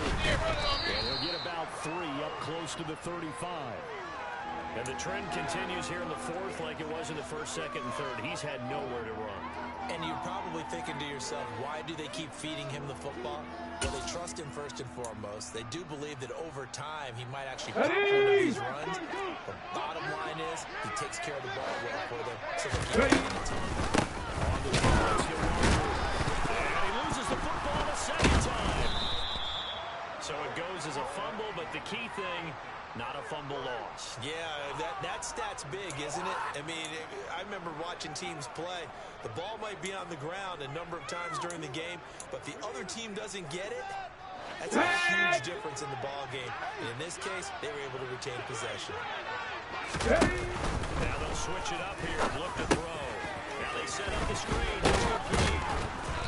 And he'll get about 3 up close to the 35. And the trend continues here in the 4th like it was in the 1st, 2nd, and 3rd. He's had nowhere to run. And you're probably thinking to yourself, why do they keep feeding him the football? Well, they trust him first and foremost. They do believe that over time he might actually pop one of these runs. The bottom line is he takes care of the ball well for them, so they keep paying attention. On the defense, and he loses the football a 2nd time. So it goes as a fumble, but the key thing, not a fumble loss. Yeah, that stat's big, isn't it? I mean, I remember watching teams play. The ball might be on the ground a number of times during the game, but the other team doesn't get it. That's a huge difference in the ball game. And in this case, they were able to retain possession. Now they'll switch it up here and look to throw. Now they set up the screen.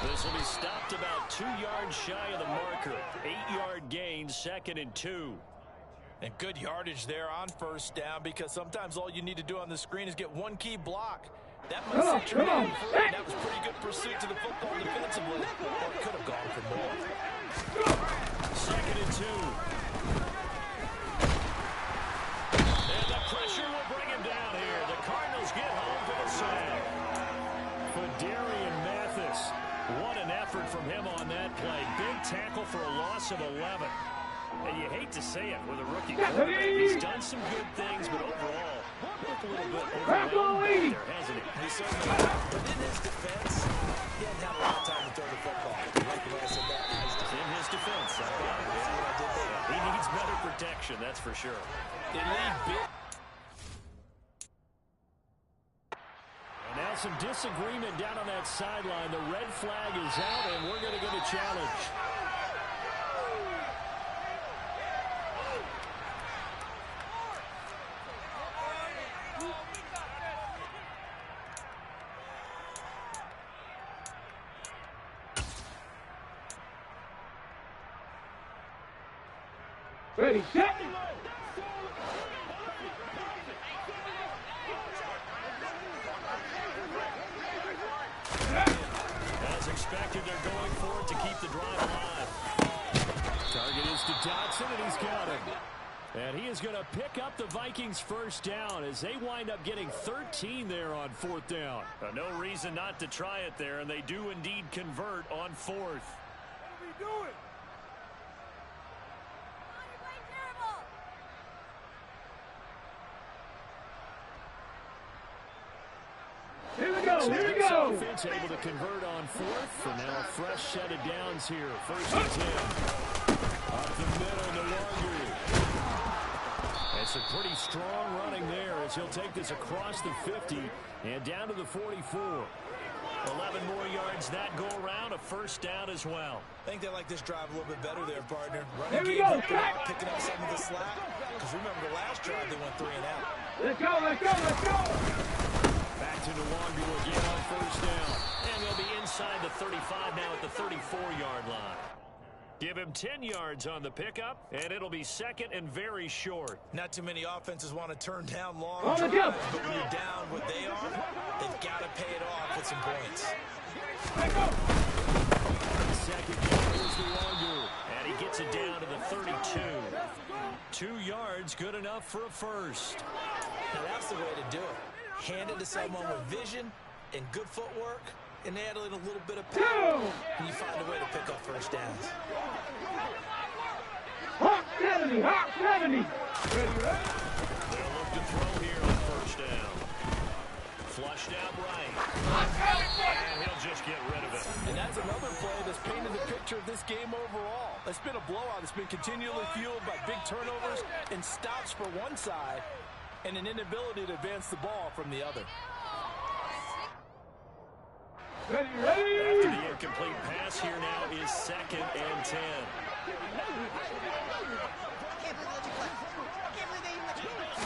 This will be stopped about 2 yards shy of the marker. 8-yard gain, 2nd and 2. And good yardage there on first down, because sometimes all you need to do on the screen is get one key block. That might set you down for it. That was pretty good pursuit to the football defensively. Or could have gone for more. 2nd and 2. And the pressure will bring him down here. The Cardinals get home for the save. Fadarian Mathis. What an effort from him on that play. Big tackle for a loss of 11. And you hate to say it with a rookie quarterback. He's done some good things, but overall, looked a little bit overwhelmed there, hasn't he? He certainly has. But in his defense, he hadn't had a lot of time to throw the football. Like the way I said that. In his defense. He needs better protection, that's for sure. They lead big. And now some disagreement down on that sideline. The red flag is out, and we're going to get a challenge. Ready, set. As expected, they're going for it to keep the drive alive. Target is to Dotson, and he's got him. And he is going to pick up the Vikings' first down as they wind up getting 13 there on 4th down. No reason not to try it there, and they do indeed convert on 4th. Here we go, here we This go. offense able to convert on 4th. For now, a fresh set of downs here. 1st and 10. Up the middle to Walker. It's a pretty strong running there as he'll take this across the 50 and down to the 44. 11 more yards that go around, a 1st down as well. I think they like this drive a little bit better there, partner. Here Running we game go, helping out, picking up some of the slack. Because remember, the last drive they went 3 and out. Let's go, let's go, let's go. Back to Nwangwu again on 1st down. And they'll be inside the 35 now at the 34-yard line. Give him 10 yards on the pickup, and it'll be 2nd and very short. Not too many offenses want to turn down long On the drives, jump. but when you're down what they are, they've got to pay it off with some points. Let's go. 2nd down is Nwangwu. And he gets it down to the 32. 2 yards, good enough for a 1st. Now that's the way to do it. Hand it to someone with vision and good footwork, and add in a little bit of power, and you find a way to pick up 1st downs. Hot 70, hot 70. Ready, ready. They'll look to throw here on 1st down. Flushed out right. And he'll just get rid of it. And that's another play that's painted the picture of this game overall. It's been a blowout. It's been continually fueled by big turnovers and stops for one side and an inability to advance the ball from the other. After the incomplete pass, here now is 2nd and 10.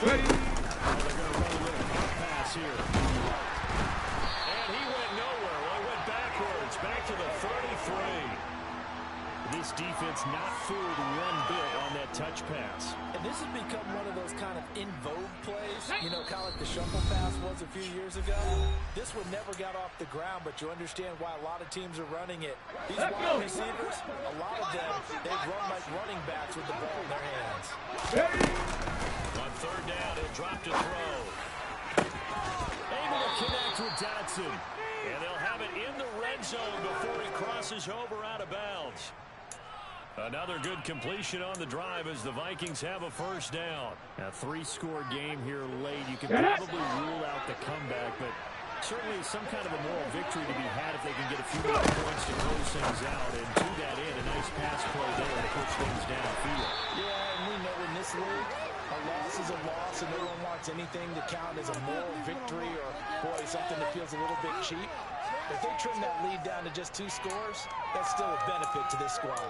Ready. They're going to run a little pump pass here. And he went nowhere. Well, he went backwards, back to the 33. This defense not fooled one bit on that touch pass. And this has become one of those kind of in vogue plays, you know, kind of like the shuffle pass was a few years ago. This one never got off the ground, but you understand why a lot of teams are running it. These wide receivers, a lot of them, they run like running backs with the ball in their hands. On 3rd down, he'll drop to throw. Able to connect with Dotson. And they'll have it in the red zone before he crosses over out of bounds. Another good completion on the drive as the Vikings have a 1st down. A 3-score game here late. You can probably rule out the comeback, but certainly some kind of a moral victory to be had if they can get a few more points to close things out. And to that end, a nice pass play there to push things downfield. Yeah, and we know in this league, a loss is a loss, and no one wants anything to count as a moral victory or, boy, something that feels a little bit cheap. If they trim that lead down to just 2 scores, that's still a benefit to this squad.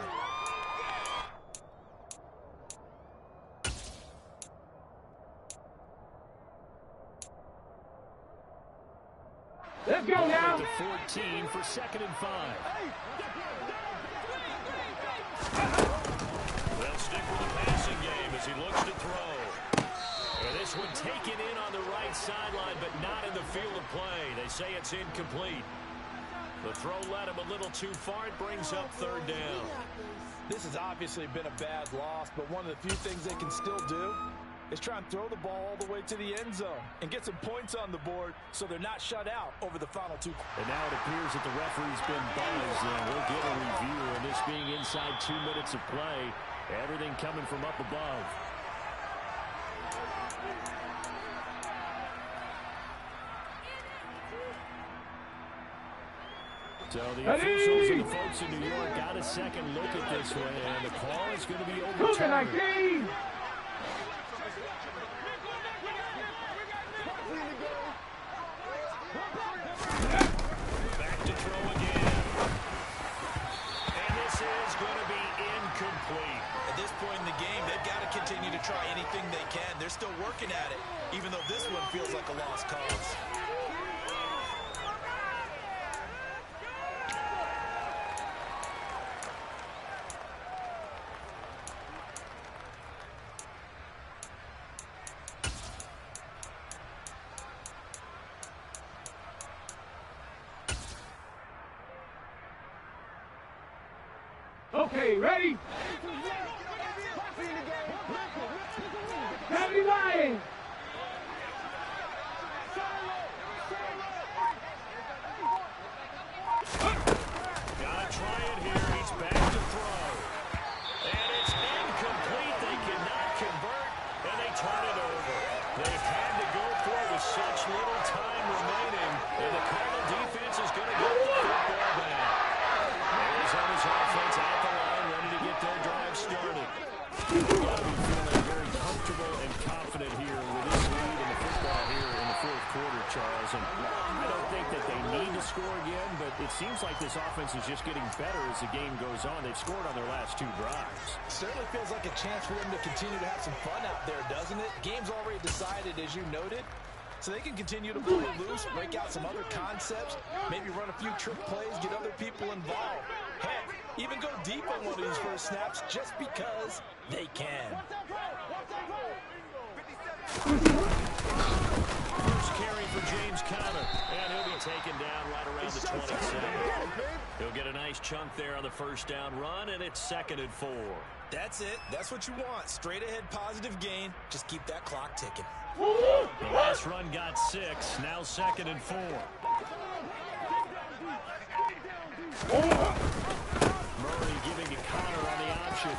Let's go now. To 14 for 2nd and 5. They'll stick with the passing game as he looks to throw. And this one taken in on the right sideline, but not in the field of play. They say it's incomplete. The throw led him a little too far. It brings up 3rd down. This has obviously been a bad loss, but one of the few things they can still do is try and throw the ball all the way to the end zone and get some points on the board so they're not shut out over the final 2. And now it appears that the referee's been buzzed, and we'll get a review. And this being inside 2 minutes of play, everything coming from up above. So the officials and the folks in New York got a second look at this one, and the call is going to be overturned. Back to throw again. And this is going to be incomplete. At this point in the game, they've got to continue to try anything they can. They're still working at it, even though this one feels like a lost cause. Okay, ready? Everybody! Gotta try it here. He's back to throw. And it's incomplete. They cannot convert, and they turn it over. They've had to go for it with such little time remaining, and the Cardinal defense is going to get the football back. Arizona's offense at the line, ready to get their drive started. You've got to be feeling very comfortable and confident here with this lead in the football here in the 4th quarter, Charles. And I don't think that they need to score again, but it seems like this offense is just getting better as the game goes on. They've scored on their last 2 drives. Certainly feels like a chance for them to continue to have some fun out there, doesn't it? Game's already decided, as you noted. So they can continue to play loose, break out some other concepts, maybe run a few trick plays, get other people involved. Heck, even go deep on one of these first snaps just because they can. First carry for James Conner, and he'll be taken down right around the 27. He'll get a nice chunk there on the 1st down run, and it's 2nd and 4. That's it. That's what you want. Straight ahead positive gain. Just keep that clock ticking. The last run got 6, now 2nd and 4. Murray giving to Conner on the option.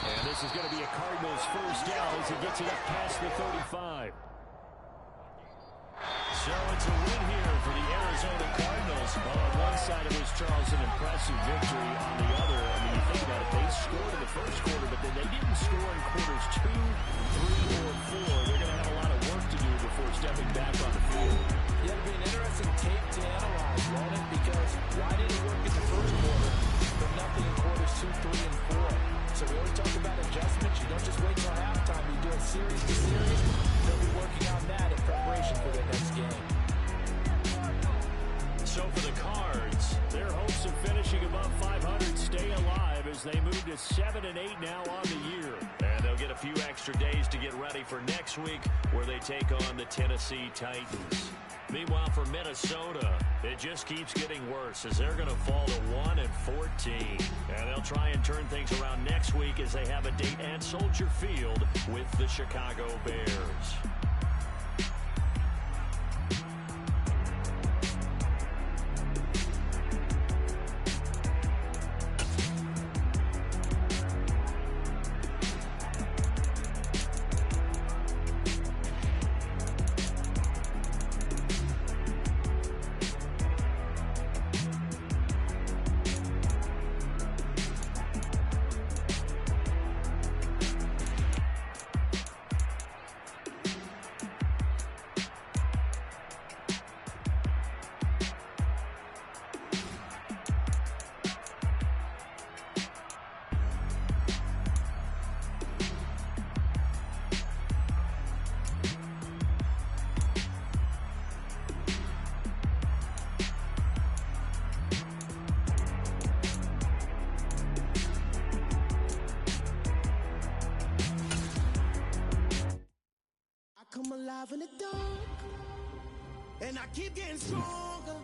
And this is going to be a Cardinals 1st down as he gets it up past the 35. So it's a win here for the Arizona Cardinals. Well, on one side of this, Charles, an impressive victory. On the other, I mean, you think about it, they scored in the 1st quarter, but then they didn't score in quarters 2, 3, or 4. They're going to have a lot of work to do before stepping back on the field. Yeah, it'll be an interesting tape to analyze 7-8 now on the year. And they'll get a few extra days to get ready for next week, where they take on the Tennessee Titans. Meanwhile, for Minnesota, it just keeps getting worse as they're going to fall to 1-14. And they'll try and turn things around next week as they have a date at Soldier Field with the Chicago Bears. Come alive in the dark, and I keep getting stronger.